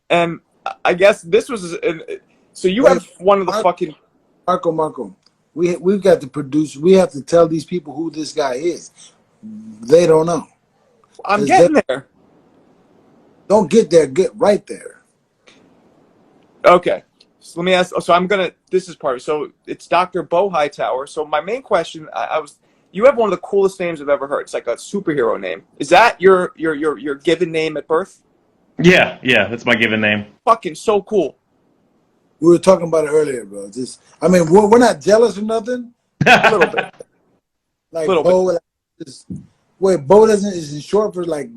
Speaker 1: And I guess this was so you have one of the fucking
Speaker 3: Marco. We've got to produce. We have to tell these people who this guy is. They don't know.
Speaker 1: I'm getting there.
Speaker 3: Don't get there. Get right there.
Speaker 1: Okay. So let me ask. So this is part of it. So it's Dr. Beau Hightower. So my main question, you have one of the coolest names I've ever heard. It's like a superhero name. Is that your given name at birth?
Speaker 4: Yeah, that's my given name.
Speaker 1: Fucking so cool.
Speaker 3: We were talking about it earlier, bro. We're not jealous or nothing.
Speaker 1: A little bit.
Speaker 3: Like Beau. Beau isn't short for like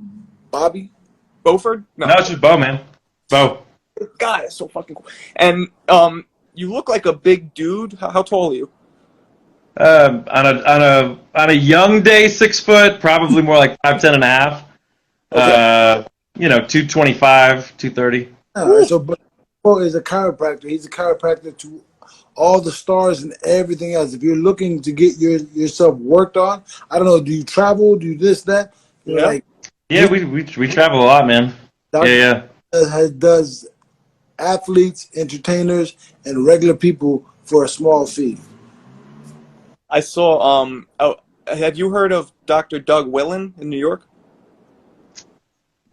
Speaker 3: Bobby?
Speaker 1: Beauford?
Speaker 4: No, it's just Beau, man. Beau.
Speaker 1: God, it's so fucking cool. And you look like a big dude. How tall are you?
Speaker 4: On a young day, 6 foot, probably more like 5'10" and a half. Okay. 225, 230.
Speaker 3: So Beau is a chiropractor. He's a chiropractor to all the stars and everything else. If you're looking to get yourself worked on, I don't know, do you travel? Do you this, that?
Speaker 4: Yeah, we travel a lot, man. Yeah.
Speaker 3: Does athletes, entertainers, and regular people for a small fee.
Speaker 1: I saw have you heard of Dr. Doug Willen in New York?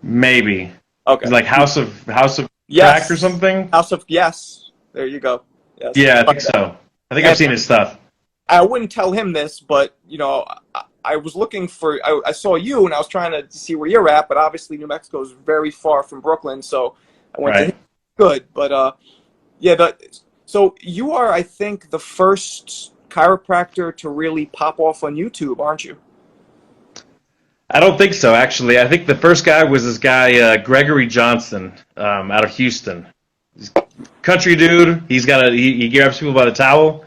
Speaker 4: Maybe.
Speaker 1: Okay.
Speaker 4: It's like House of Crack or
Speaker 1: Yes.
Speaker 4: something.
Speaker 1: Yes. There you go. Yes.
Speaker 4: Yeah, I think so. I think I've
Speaker 1: And
Speaker 4: seen his stuff.
Speaker 1: I wouldn't tell him this, but I was looking for. I saw you, and I was trying to see where you're at, but obviously New Mexico is very far from Brooklyn, so I went to him.
Speaker 4: Right.
Speaker 1: Good, but yeah. So you are, I think, the first chiropractor to really pop off on YouTube, aren't you?
Speaker 4: I don't think so, actually. I think the first guy was this guy, Gregory Johnson, out of Houston. He's a country dude. He grabs people by the towel.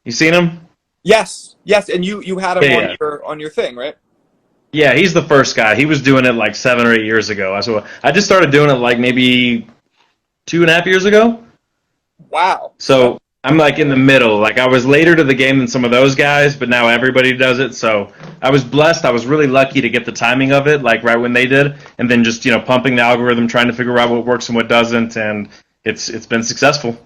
Speaker 4: You seen him?
Speaker 1: Yes, and you had him
Speaker 4: Yeah.
Speaker 1: on your thing, right?
Speaker 4: Yeah, he's the first guy. He was doing it like 7 or 8 years ago. So I just started doing it like maybe 2.5 years ago.
Speaker 1: Wow.
Speaker 4: So I'm like in the middle. Like I was later to the game than some of those guys, but now everybody does it. So I was blessed. I was really lucky to get the timing of it, like right when they did, and then just pumping the algorithm, trying to figure out what works and what doesn't, and it's been successful.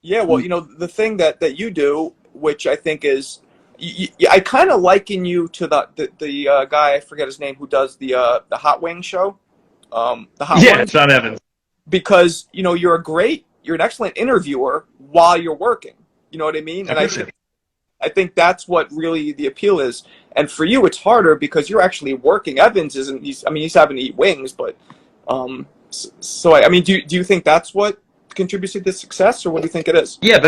Speaker 1: Yeah, well, the thing that you do, which I think is, I kind of liken you to the guy, I forget his name, who does the Hot Wing show, the Hot
Speaker 4: Yeah,
Speaker 1: Ones,
Speaker 4: Sean Evans.
Speaker 1: because you're an excellent interviewer while you're working. You know what I mean? And I think that's what really the appeal is. And for you, it's harder because you're actually working. Evans isn't. He's having to eat wings, but do you think that's what contributes to the success, or what do you think it is?
Speaker 4: Yeah,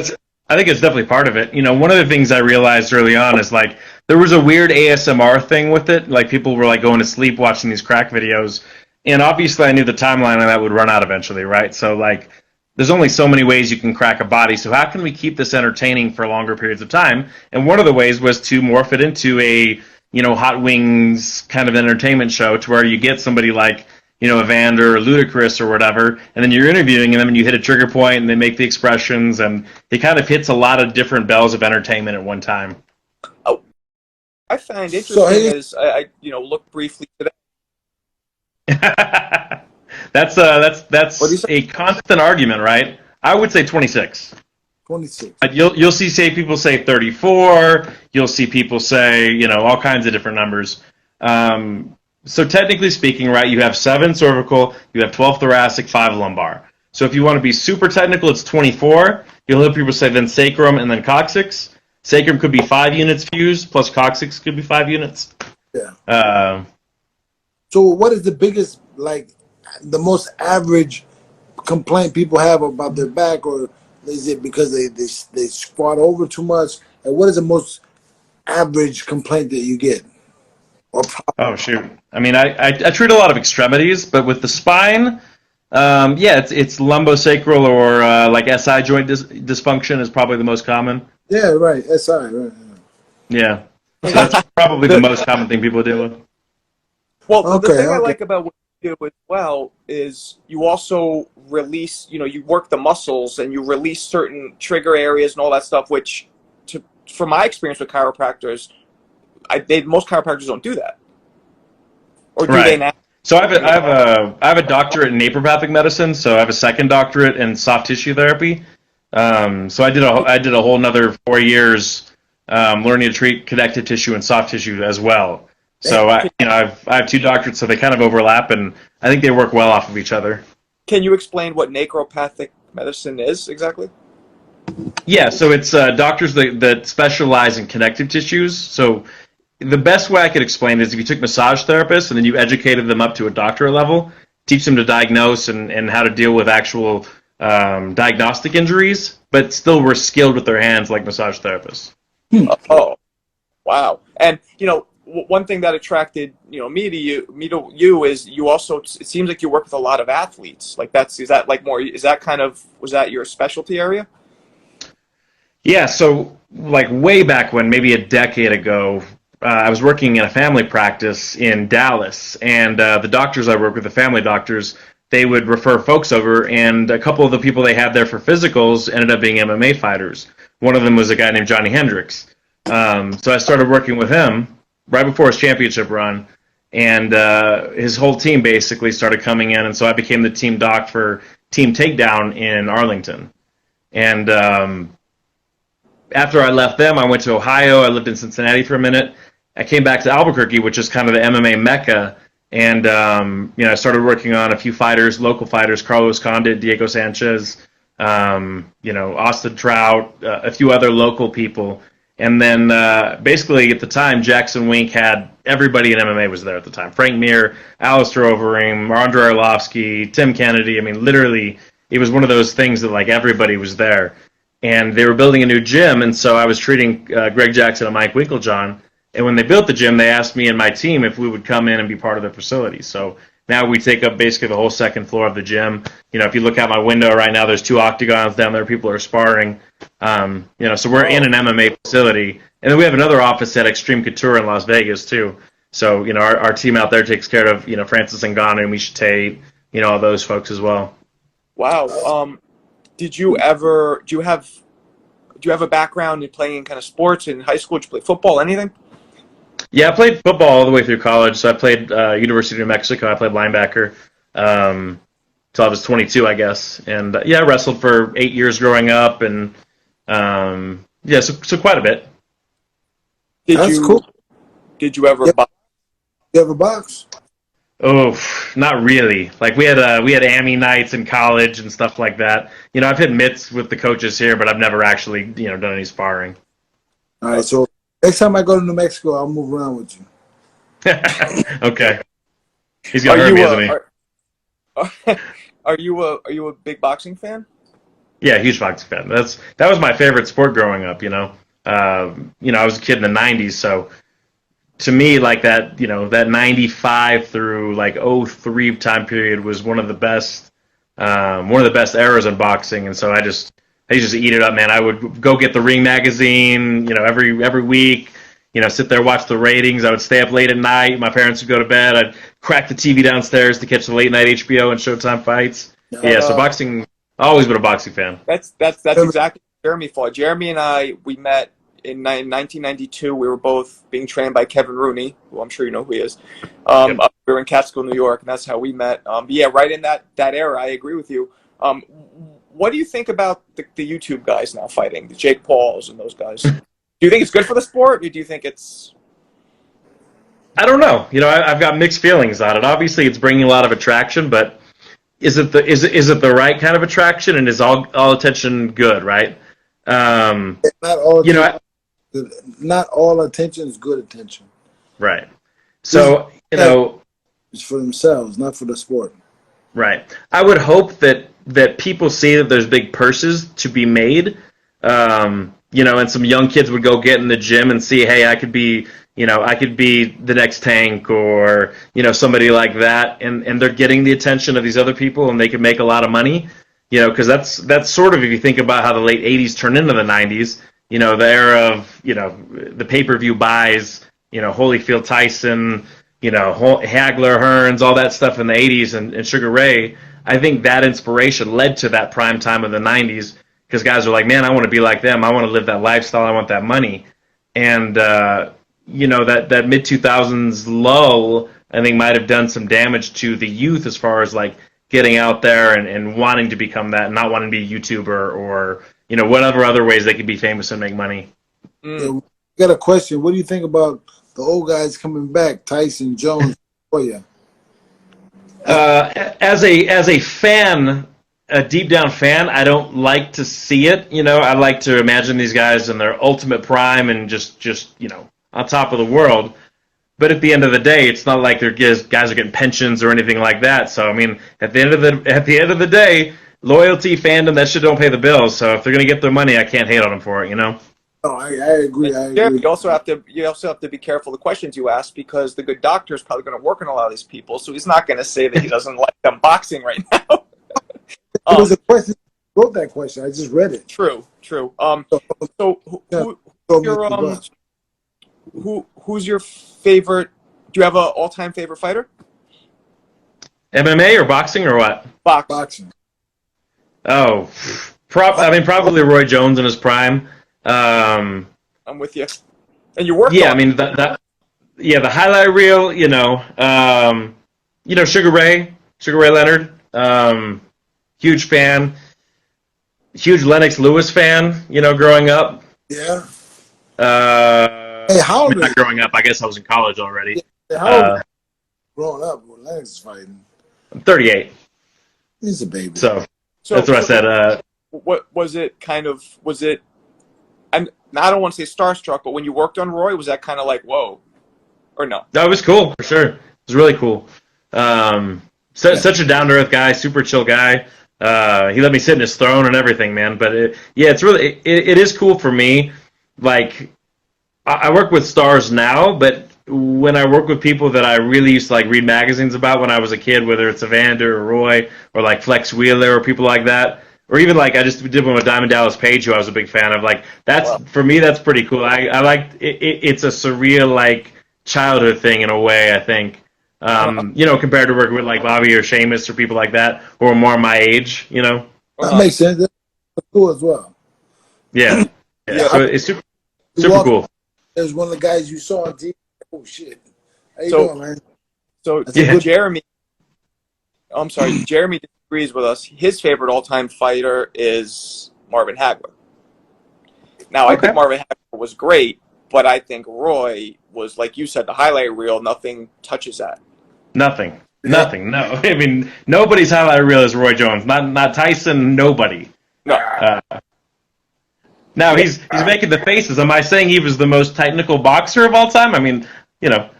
Speaker 4: I think it's definitely part of it. One of the things I realized early on is like there was a weird ASMR thing with it. Like people were like going to sleep watching these crack videos, and obviously I knew the timeline on that would run out eventually, right? So like there's only so many ways you can crack a body. So how can we keep this entertaining for longer periods of time? And one of the ways was to morph it into a hot wings kind of entertainment show, to where you get somebody like Evander or Ludacris or whatever, and then you're interviewing them and you hit a trigger point and they make the expressions, and it kind of hits a lot of different bells of entertainment at one time.
Speaker 1: Oh, I find interesting is I looked briefly today.
Speaker 4: That's a constant argument, right? I would say 26.
Speaker 3: 26.
Speaker 4: You'll see people say 34. You'll see people say all kinds of different numbers. So technically speaking, right, you have 7 cervical, you have 12 thoracic, 5 lumbar. So if you want to be super technical, it's 24. You'll hear people say then sacrum and then coccyx. Sacrum could be 5 units fused, plus coccyx could be 5 units.
Speaker 3: Yeah. So what is the biggest, like, the most average complaint people have about their back, or is it because they squat over too much? And what is the most average complaint that you get?
Speaker 4: Oh, shoot. I mean, I treat a lot of extremities, but with the spine, it's lumbosacral or like SI joint dysfunction is probably the most common.
Speaker 3: Yeah, right. SI, right.
Speaker 4: Yeah. So that's probably the most common thing people deal with.
Speaker 1: Well, the thing I like about what you do as well is you also release, you work the muscles and you release certain trigger areas and all that stuff, which, from my experience with chiropractors, most chiropractors don't do that. Or do they now?
Speaker 4: So I have a doctorate in necropathic medicine. So I have a second doctorate in soft tissue therapy. So I did a whole another 4 years learning to treat connective tissue and soft tissue as well. So I have 2 doctorates, so they kind of overlap, and I think they work well off of each other.
Speaker 1: Can you explain what necropathic medicine is exactly?
Speaker 4: Yeah, so it's doctors that specialize in connective tissues. So the best way I could explain it is if you took massage therapists and then you educated them up to a doctorate level, teach them to diagnose and how to deal with actual diagnostic injuries, but still were skilled with their hands like massage therapists.
Speaker 1: Oh, wow. And, one thing that attracted, me to you is you also, it seems like you work with a lot of athletes. Like was that your specialty area?
Speaker 4: Yeah, so like way back when, maybe a decade ago, I was working in a family practice in Dallas, and the doctors I work with, the family doctors, they would refer folks over, and a couple of the people they had there for physicals ended up being MMA fighters. One of them was a guy named Johnny Hendricks. So I started working with him right before his championship run, and his whole team basically started coming in, and so I became the team doc for Team Takedown in Arlington. And after I left them, I went to Ohio. I lived in Cincinnati for a minute, I came back to Albuquerque, which is kind of the MMA mecca, and I started working on a few fighters, local fighters, Carlos Condit, Diego Sanchez, Austin Trout, a few other local people. And then basically at the time, Jackson Wink had everybody in MMA was there at the time. Frank Mir, Alistair Overeem, Andrei Arlovsky, Tim Kennedy. I mean, literally, it was one of those things that like everybody was there. And they were building a new gym, and so I was treating Greg Jackson and Mike Winklejohn. And when they built the gym, they asked me and my team if we would come in and be part of their facility. So now we take up basically the whole second floor of the gym. If you look out my window right now, there's 2 octagons down there. People are sparring. So we're in an MMA facility. And then we have another office at Extreme Couture in Las Vegas, too. So, our team out there takes care of, Francis Ngannou, Misha Tate, all those folks as well.
Speaker 1: Wow. Do you have a background in playing kind of sports in high school? Did you play football, anything?
Speaker 4: Yeah, I played football all the way through college. So I played University of New Mexico. I played linebacker till I was 22, I guess. And I wrestled for 8 years growing up, and so quite a bit.
Speaker 3: That's cool.
Speaker 1: Did you ever box?
Speaker 3: You ever box?
Speaker 4: Oh, not really. Like we had AMI nights in college and stuff like that. I've hit mitts with the coaches here, but I've never actually done any sparring.
Speaker 3: All right, so next time I go to New Mexico, I'll move around with you.
Speaker 4: Okay. He's gonna hurt me, isn't he?
Speaker 1: Are you a big boxing fan?
Speaker 4: Yeah, huge boxing fan. That was my favorite sport growing up. I was a kid in the '90s, so to me, like that, that '95 through like '03 time period was one of the best eras in boxing, and so I just eat it up, man. I would go get the Ring magazine, every week, sit there, watch the ratings. I would stay up late at night. My parents would go to bed. I'd crack the TV downstairs to catch the late night HBO and Showtime fights. So boxing, always been a boxing fan.
Speaker 1: That's exactly what Jeremy thought. Jeremy and we met in 1992. We were both being trained by Kevin Rooney, who I'm sure you know who he is.
Speaker 4: Yep.
Speaker 1: We were in Catskill, New York, and that's how we met. Right in that era, I agree with you. What do you think about the YouTube guys now fighting, the Jake Pauls and those guys? Do you think it's good for the sport, or do you think it's...
Speaker 4: I don't know. I've got mixed feelings on it. Obviously, it's bringing a lot of attraction, but is it the right kind of attraction, and is all attention good, right?
Speaker 3: Not all attention is good attention.
Speaker 4: Right. So,
Speaker 3: it's for themselves, not for the sport.
Speaker 4: Right. I would hope that people see that there's big purses to be made, and some young kids would go get in the gym and see, hey, I could be the next Tank or, somebody like that, and they're getting the attention of these other people, and they can make a lot of money, because that's sort of, if you think about how the late 80s turned into the 90s, the era of, the pay-per-view buys, Holyfield, Tyson, Hagler, Hearns, all that stuff in the 80s, and Sugar Ray. I think that inspiration led to that prime time of the 90s, because guys are like, man, I want to be like them. I want to live that lifestyle. I want that money. And, that mid-2000s lull, I think, might have done some damage to the youth as far as, like, getting out there and wanting to become that, and not wanting to be a YouTuber or, whatever other ways they could be famous and make money.
Speaker 3: I got a question. What do you think about the old guys coming back, Tyson, Jones, Hoya?
Speaker 4: As a fan, a deep down fan, I don't like to see it. I like to imagine these guys in their ultimate prime and just on top of the world. But at the end of the day, it's not like guys are getting pensions or anything like that. So I mean, at the end of the day, loyalty, fandom, that shit don't pay the bills. So if they're gonna get their money, I can't hate on them for it.
Speaker 3: Oh, I agree.
Speaker 1: Yeah, you also have to be careful the questions you ask, because the good doctor is probably going to work on a lot of these people, so he's not going to say that he doesn't like them boxing right now.
Speaker 3: It was a question. I wrote that question. I just read it.
Speaker 1: True. So who's your favorite? Do you have an all-time favorite fighter?
Speaker 4: MMA or boxing or what?
Speaker 3: Boxing.
Speaker 4: Oh, probably Roy Jones in his prime.
Speaker 1: I'm with you. And you worked.
Speaker 4: Yeah, I mean the highlight reel. Sugar Ray Leonard. Huge fan. Huge Lennox Lewis fan. Growing up.
Speaker 3: Yeah. Hey, how
Speaker 4: I
Speaker 3: old
Speaker 4: mean,
Speaker 3: are you?
Speaker 4: not growing up. I guess I was in college already.
Speaker 3: Yeah, how old are
Speaker 4: Uh,
Speaker 3: you growing up when Lennox is fighting?
Speaker 4: I'm 38.
Speaker 3: He's a baby.
Speaker 4: So
Speaker 1: So
Speaker 4: that's what I
Speaker 1: so
Speaker 4: said.
Speaker 1: what was it? Kind of was it? I don't want to say starstruck, but when you worked on Roy, was that kind of like whoa, or no?
Speaker 4: No, it was cool for sure. It was really cool.
Speaker 3: Yeah.
Speaker 4: Such a down to earth guy, super chill guy. He let me sit in his throne and everything, man. But yeah, it's really it is cool for me. Like I work with stars now, but when I work with people that I really used to like read magazines about when I was a kid, whether it's Evander or Roy or like Flex Wheeler or people like that, or even like I just did one with Diamond Dallas Page, who I was a big fan of. Like that's
Speaker 1: Wow.
Speaker 4: for me, that's pretty cool. I like it's a surreal like childhood thing in a way. I think. Compared to working with like Bobby or Sheamus or people like that who are more my age,
Speaker 3: That
Speaker 1: Uh-huh.
Speaker 3: makes sense. That's cool as well.
Speaker 4: Yeah, yeah.
Speaker 1: Yeah.
Speaker 4: So it's super,
Speaker 3: You
Speaker 4: super
Speaker 3: walk,
Speaker 4: cool.
Speaker 3: there's one of the guys you saw on TV. Oh shit! How you
Speaker 1: So
Speaker 3: doing, man?
Speaker 1: so
Speaker 3: That's a
Speaker 4: Yeah.
Speaker 3: good.
Speaker 1: Jeremy, I'm sorry, Jeremy disagrees with us. His favorite all-time fighter is Marvin Hagler. Now, I think
Speaker 4: Okay.
Speaker 1: Marvin Hagler was great, but I think Roy was, like you said, the highlight reel. Nothing touches that.
Speaker 4: Nothing.
Speaker 3: Yeah.
Speaker 4: Nothing. No. I mean, nobody's highlight reel is Roy Jones. Not Tyson. Nobody.
Speaker 1: No.
Speaker 4: Uh, Now
Speaker 1: Yeah.
Speaker 4: he's making the faces. Am I saying he was the most technical boxer of all time? I mean,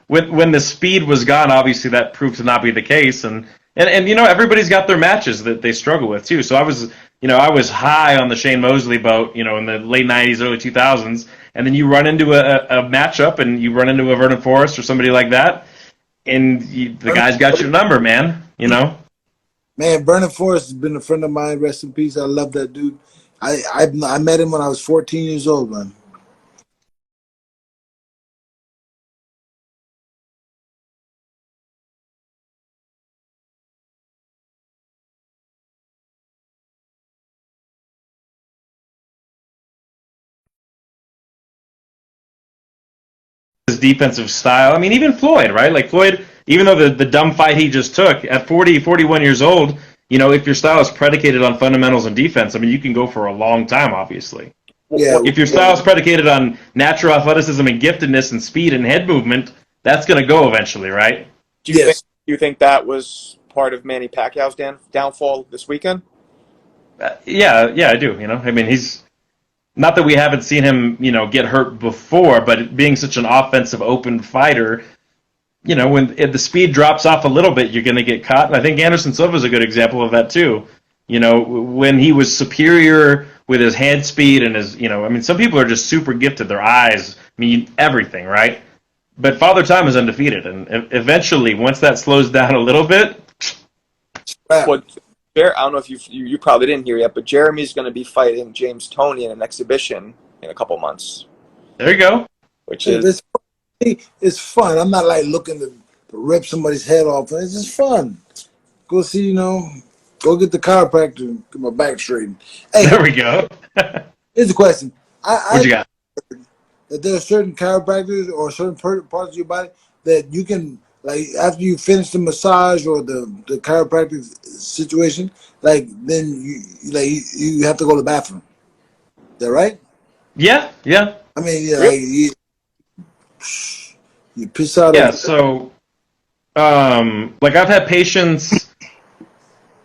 Speaker 4: when the speed was gone, obviously that proved to not be the case. And everybody's got their matches that they struggle with too. So I was high on the Shane Mosley boat, in the late '90s, early 2000s, and then you run into a matchup, and you run into a Vernon Forrest or somebody like that, and the guy's got your number, man.
Speaker 3: Man, Vernon Forrest has been a friend of mine. Rest in peace. I love that dude. I met him when I was 14 years old, man.
Speaker 4: His defensive style. I mean, even Floyd, right? Like Floyd, even though the dumb fight he just took at 40, 41 years old, if your style is predicated on fundamentals and defense, I mean, you can go for a long time, obviously.
Speaker 3: Yeah.
Speaker 4: If your style is predicated on natural athleticism and giftedness and speed and head movement, that's going to go eventually, right?
Speaker 1: Do you think
Speaker 3: Yes.
Speaker 1: that was part of Manny Pacquiao's downfall this weekend?
Speaker 4: Yeah, I do. I mean, he's not that we haven't seen him, get hurt before, but being such an offensive, open fighter, when if the speed drops off a little bit, you're going to get caught. And I think Anderson Silva is a good example of that too. When he was superior with his hand speed and his, I mean, some people are just super gifted. Their eyes, I mean, everything, right? But Father Time is undefeated, and eventually, once that slows down a little bit,
Speaker 3: Wow.
Speaker 1: Well, I don't know if you probably didn't hear yet, but Jeremy's going to be fighting James Toney in an exhibition in a couple months,
Speaker 4: there you go.
Speaker 1: which
Speaker 3: Hey,
Speaker 1: is
Speaker 3: it's fun. I'm not like looking to rip somebody's head off. It's just fun. Go see, go get the chiropractor and get my back straightened. Hey,
Speaker 4: There we go.
Speaker 3: here's the question.
Speaker 4: What you got?
Speaker 3: That there are certain chiropractors or certain parts of your body that you can, like, after you finish the massage or the chiropractic situation, like, then you have to go to the bathroom. Is that right?
Speaker 4: Yeah.
Speaker 3: I mean, yeah,
Speaker 1: really.
Speaker 3: like, you piss out
Speaker 4: Yeah,
Speaker 3: of.
Speaker 4: so like I've had patients.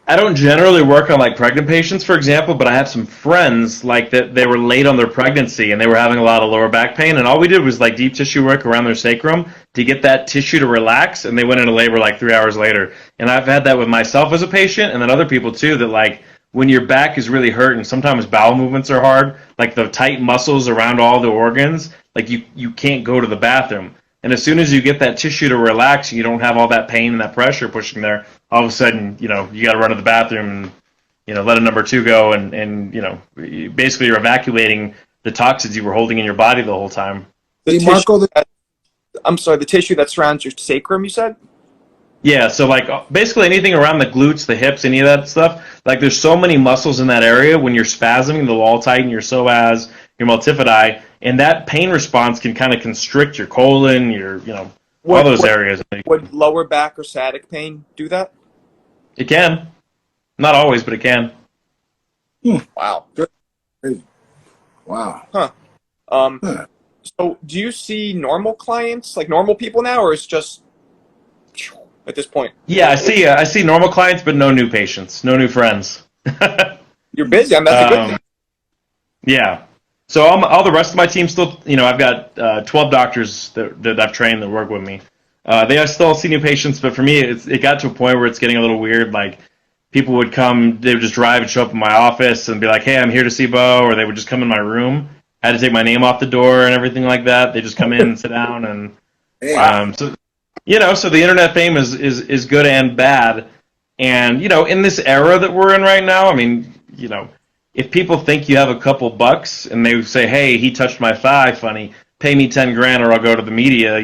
Speaker 4: I don't generally work on like pregnant patients, for example, but I have some friends like that they were late on their pregnancy and they were having a lot of lower back pain, and all we did was like deep tissue work around their sacrum to get that tissue to relax, and they went into labor like 3 hours later. And I've had that with myself as a patient, and then other people too. That like when your back is really hurt, and sometimes bowel movements are hard, like the tight muscles around all the organs, like you can't go to the bathroom. And as soon as you get that tissue to relax, you don't have all that pain and that pressure pushing there. All of a sudden, you got to run to the bathroom and, let a number two go. And basically you're evacuating the toxins you were holding in your body the whole time.
Speaker 1: The
Speaker 3: See, Marco,
Speaker 1: tissue I'm sorry, the tissue that surrounds your sacrum, you said?
Speaker 4: Yeah, so like basically anything around the glutes, the hips, any of that stuff, like there's so many muscles in that area. When you're spasming, they'll all tighten your psoas, your multifidi, and that pain response can kind of constrict your colon, all those areas.
Speaker 1: Would lower back or sciatic pain do that?
Speaker 4: It can. Not always, but it can.
Speaker 1: Wow.
Speaker 3: wow.
Speaker 1: Huh. Um,
Speaker 3: Huh.
Speaker 1: So do you see normal clients, like normal people now, or is just at this point?
Speaker 4: Yeah, I see normal clients, but no new patients, no new friends.
Speaker 1: You're busy. I mean, that's a good thing.
Speaker 4: Yeah. So all the rest of my team still, I've got 12 doctors that I've trained that work with me. They still see new patients, but for me, it got to a point where it's getting a little weird. Like, people would come, they would just drive and show up in my office and be like, "Hey, I'm here to see Beau," or they would just come in my room. I had to take my name off the door and everything like that. They just come in and sit down, and so the internet fame is good and bad. And in this era that we're in right now, I mean, if people think you have a couple bucks and they say, "Hey, he touched my thigh funny, pay me 10 grand or I'll go to the media,"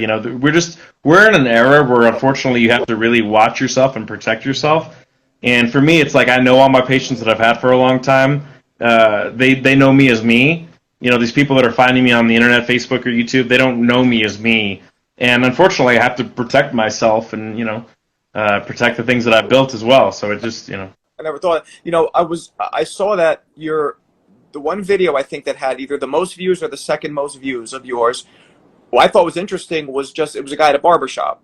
Speaker 4: we're in an era where unfortunately you have to really watch yourself and protect yourself. And for me, it's like, I know all my patients that I've had for a long time. They know me as me. These people that are finding me on the internet, Facebook or YouTube, they don't know me as me. And unfortunately, I have to protect myself and, protect the things that I've built as well. So it just,
Speaker 1: I never thought, I saw that the one video I think that had either the most views or the second most views of yours, what I thought was interesting was it was a guy at a barbershop.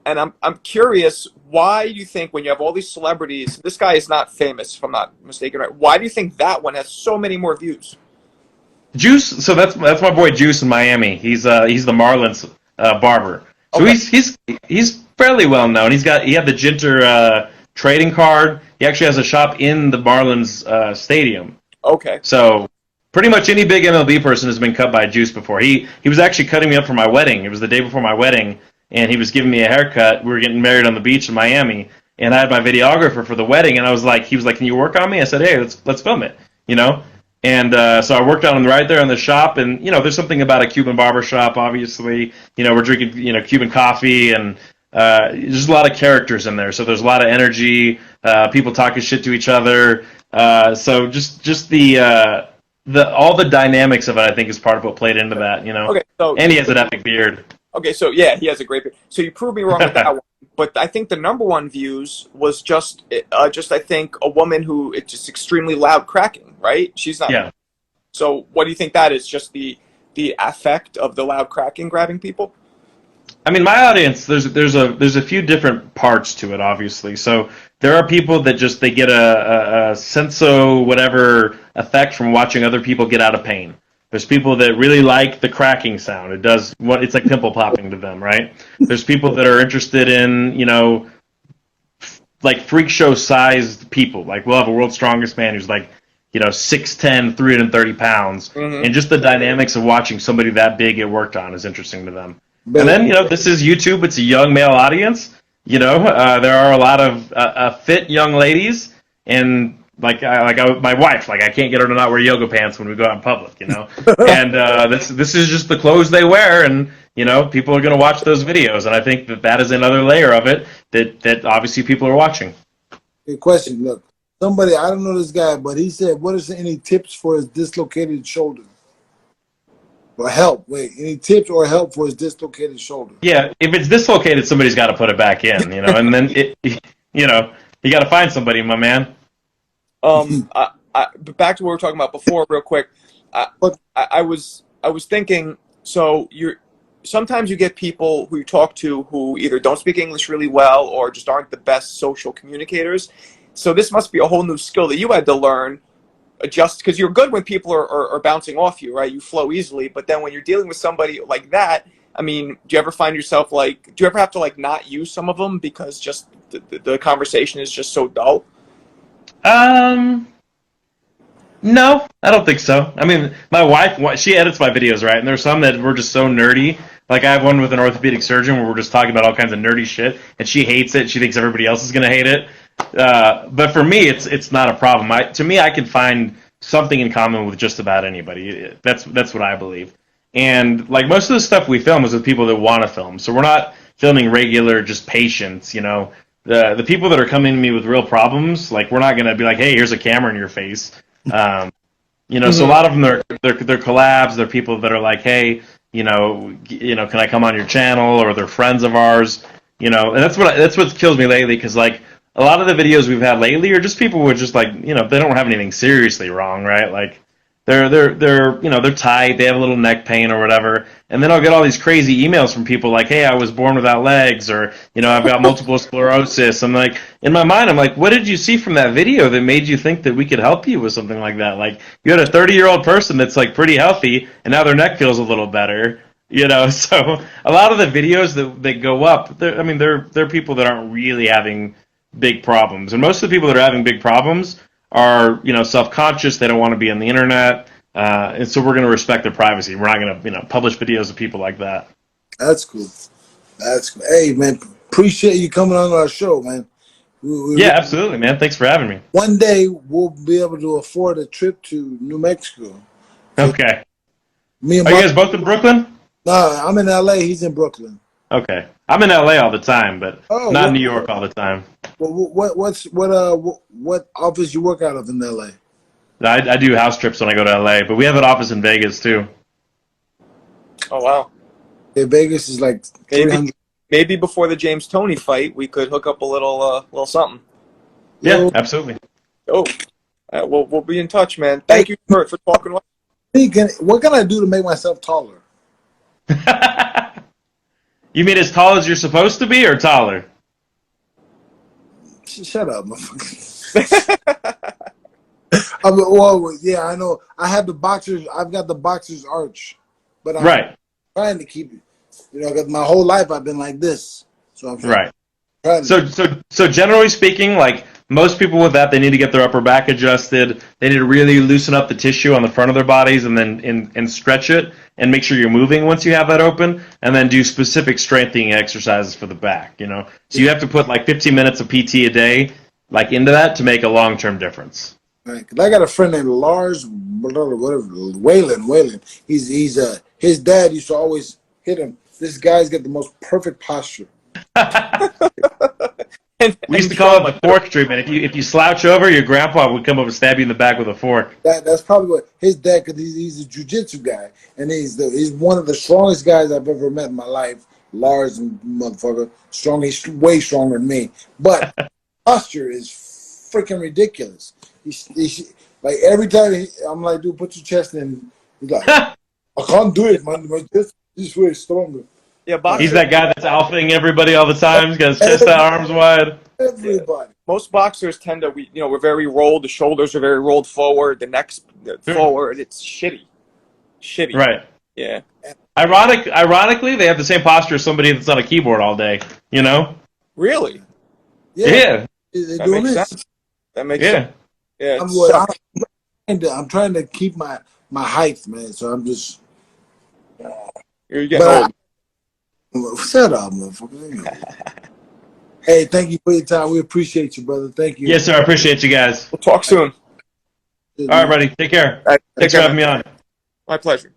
Speaker 1: And I'm curious, why do you think when you have all these celebrities, this guy is not famous, if I'm not mistaken, right? Why do you think that one has so many more views?
Speaker 4: Juice, so that's my boy Juice in Miami. He's the Marlins barber. So
Speaker 1: Okay.
Speaker 4: he's fairly well known. He had the Jinter trading card. He actually has a shop in the Marlins stadium.
Speaker 1: Okay.
Speaker 4: So pretty much any big MLB person has been cut by Juice before. He was actually cutting me up for my wedding. It was the day before my wedding, and he was giving me a haircut. We were getting married on the beach in Miami, and I had my videographer for the wedding, and he was like, "Can you work on me?" I said, "Hey, let's film it," And so I worked on him right there in the shop, and there's something about a Cuban barber shop. Obviously, we're drinking Cuban coffee, and there's a lot of characters in there. So there's a lot of energy, people talking shit to each other. So just the all the dynamics of it, I think, is part of what played into that.
Speaker 1: Okay. So
Speaker 4: and he has an epic beard.
Speaker 1: Okay, so yeah, he has a great beard. So you proved me wrong with that one. But I think the number one views was just I think a woman who it's just extremely loud cracking, right? She's not.
Speaker 4: Yeah.
Speaker 1: So what do you think that is? Just the effect of the loud cracking grabbing people?
Speaker 4: I mean, my audience, there's a few different parts to it, obviously. So there are people that they get a senso whatever effect from watching other people get out of pain. There's people that really like the cracking sound. It's like pimple popping to them, right? There's people that are interested in, like freak show sized people. Like, we'll have a world's strongest man who's like, 6'10", 330 pounds.
Speaker 1: Mm-hmm.
Speaker 4: And just the dynamics of watching somebody that big get worked on is interesting to them. And then, this is YouTube. It's a young male audience. There are a lot of fit young ladies, and my wife, I can't get her to not wear yoga pants when we go out in public, And this is just the clothes they wear, and people are going to watch those videos, and I think that is another layer of it that obviously people are watching.
Speaker 3: Good question. Look, somebody, I don't know this guy, but he said, "What is any tips for his dislocated shoulder?" Or help. Wait, any tips or help for his dislocated shoulder?
Speaker 4: Yeah, if it's dislocated, somebody's got to put it back in, and then you got to find somebody, my man.
Speaker 1: But back to what we were talking about before, real quick. I was thinking. So sometimes you get people who you talk to who either don't speak English really well or just aren't the best social communicators. So this must be a whole new skill that you had to learn. Adjust, because you're good when people are bouncing off you, right? You flow easily, but then when you're dealing with somebody like that, I mean, do you ever find yourself do you ever have to not use some of them because just the conversation is just so dull?
Speaker 4: No, I don't think so. I mean, my wife, she edits my videos, right? And there's some that were just so nerdy. Like, I have one with an orthopedic surgeon where we're just talking about all kinds of nerdy shit, and she hates it. She thinks everybody else is going to hate it. But for me, it's not a problem. To me, I can find something in common with just about anybody. That's what I believe. And most of the stuff we film is with people that want to film. So we're not filming regular just patients. The people that are coming to me with real problems, we're not going to be like, "Hey, here's a camera in your face." So a lot of them they're collabs. They're people that are like, "Hey, can I come on your channel?" Or they're friends of ours. And that's what kills me lately, because a lot of the videos we've had lately are just people who are just they don't have anything seriously wrong, right? they're tight, they have a little neck pain or whatever, and then I'll get all these crazy emails from people like, hey, I was born without legs, or I've got multiple sclerosis. I'm like, in my mind, I'm like, what did you see from that video that made you think that we could help you with something like that? Like, you had a 30-year-old person that's like pretty healthy, and now their neck feels a little better. So a lot of the videos that go up, they're people that aren't really having big problems, and most of the people that are having big problems are self-conscious. They don't want to be on the internet, and so we're going to respect their privacy. We're not going to publish videos of people like that.
Speaker 3: That's cool. That's cool. Hey, man, appreciate you coming on our show, man.
Speaker 4: Yeah, absolutely, man. Thanks for having me.
Speaker 3: One day we'll be able to afford a trip to New Mexico. So
Speaker 4: Okay.
Speaker 3: me and
Speaker 4: Are you guys both in Brooklyn?
Speaker 3: Nah, I'm in LA. He's in Brooklyn.
Speaker 4: Okay. I'm in LA all the time, but not in New York all the time.
Speaker 3: What office you work out of in LA?
Speaker 4: I do house trips when I go to LA, but we have an office in Vegas too.
Speaker 1: Oh wow.
Speaker 3: Yeah, Vegas is like 300.
Speaker 1: Maybe before the James Toney fight, we could hook up a little something.
Speaker 4: Yeah, absolutely.
Speaker 1: Oh, we'll be in touch, man. Thank you for talking.
Speaker 3: What can I do to make myself taller?
Speaker 4: You mean as tall as you're supposed to be, or taller?
Speaker 3: Shut up, motherfucker. Well, yeah, I know. I've got the boxer's arch, but I'm trying to keep it. Because my whole life I've been like this. So I'm trying
Speaker 4: So generally speaking, like most people with that, they need to get their upper back adjusted. They need to really loosen up the tissue on the front of their bodies, and then and stretch it, and make sure you're moving once you have that open, and then do specific strengthening exercises for the back. So you have to put like 15 minutes of PT a day, like into that, to make a long-term difference.
Speaker 3: Right. I got a friend named Lars, whatever, Whalen. He's his dad used to always hit him. This guy's got the most perfect posture.
Speaker 4: We used to call it the fork treatment. If you slouch over, your grandpa would come over and stab you in the back with a fork.
Speaker 3: That's probably what his dad, because he's a jiu-jitsu guy, and he's one of the strongest guys I've ever met in my life. Lars, motherfucker, strong. He's way stronger than me, but posture is freaking ridiculous. He's like every time I'm like, dude, put your chest in. He's like, I can't do it, man. My chest is way stronger.
Speaker 1: Yeah,
Speaker 4: he's that guy that's alphaing everybody all the time. He's got his chest out, arms wide.
Speaker 3: Everybody.
Speaker 1: Most boxers tend to, we're very rolled. The shoulders are very rolled forward. The neck's forward. It's shitty.
Speaker 4: Right.
Speaker 1: Yeah.
Speaker 4: Ironically, they have the same posture as somebody that's on a keyboard all day.
Speaker 1: Really?
Speaker 3: Yeah. They're doing this.
Speaker 1: Sense. That makes sense. Yeah.
Speaker 3: I'm trying to keep my height, man. So I'm just.
Speaker 1: You're getting old.
Speaker 3: Shut up, motherfucker. Hey, thank you for your time. We appreciate you, brother. Thank you.
Speaker 4: Yes, sir. I appreciate you guys.
Speaker 1: We'll talk soon.
Speaker 4: All right, buddy. Take care.
Speaker 1: All right,
Speaker 4: Thanks for having me on.
Speaker 1: My pleasure.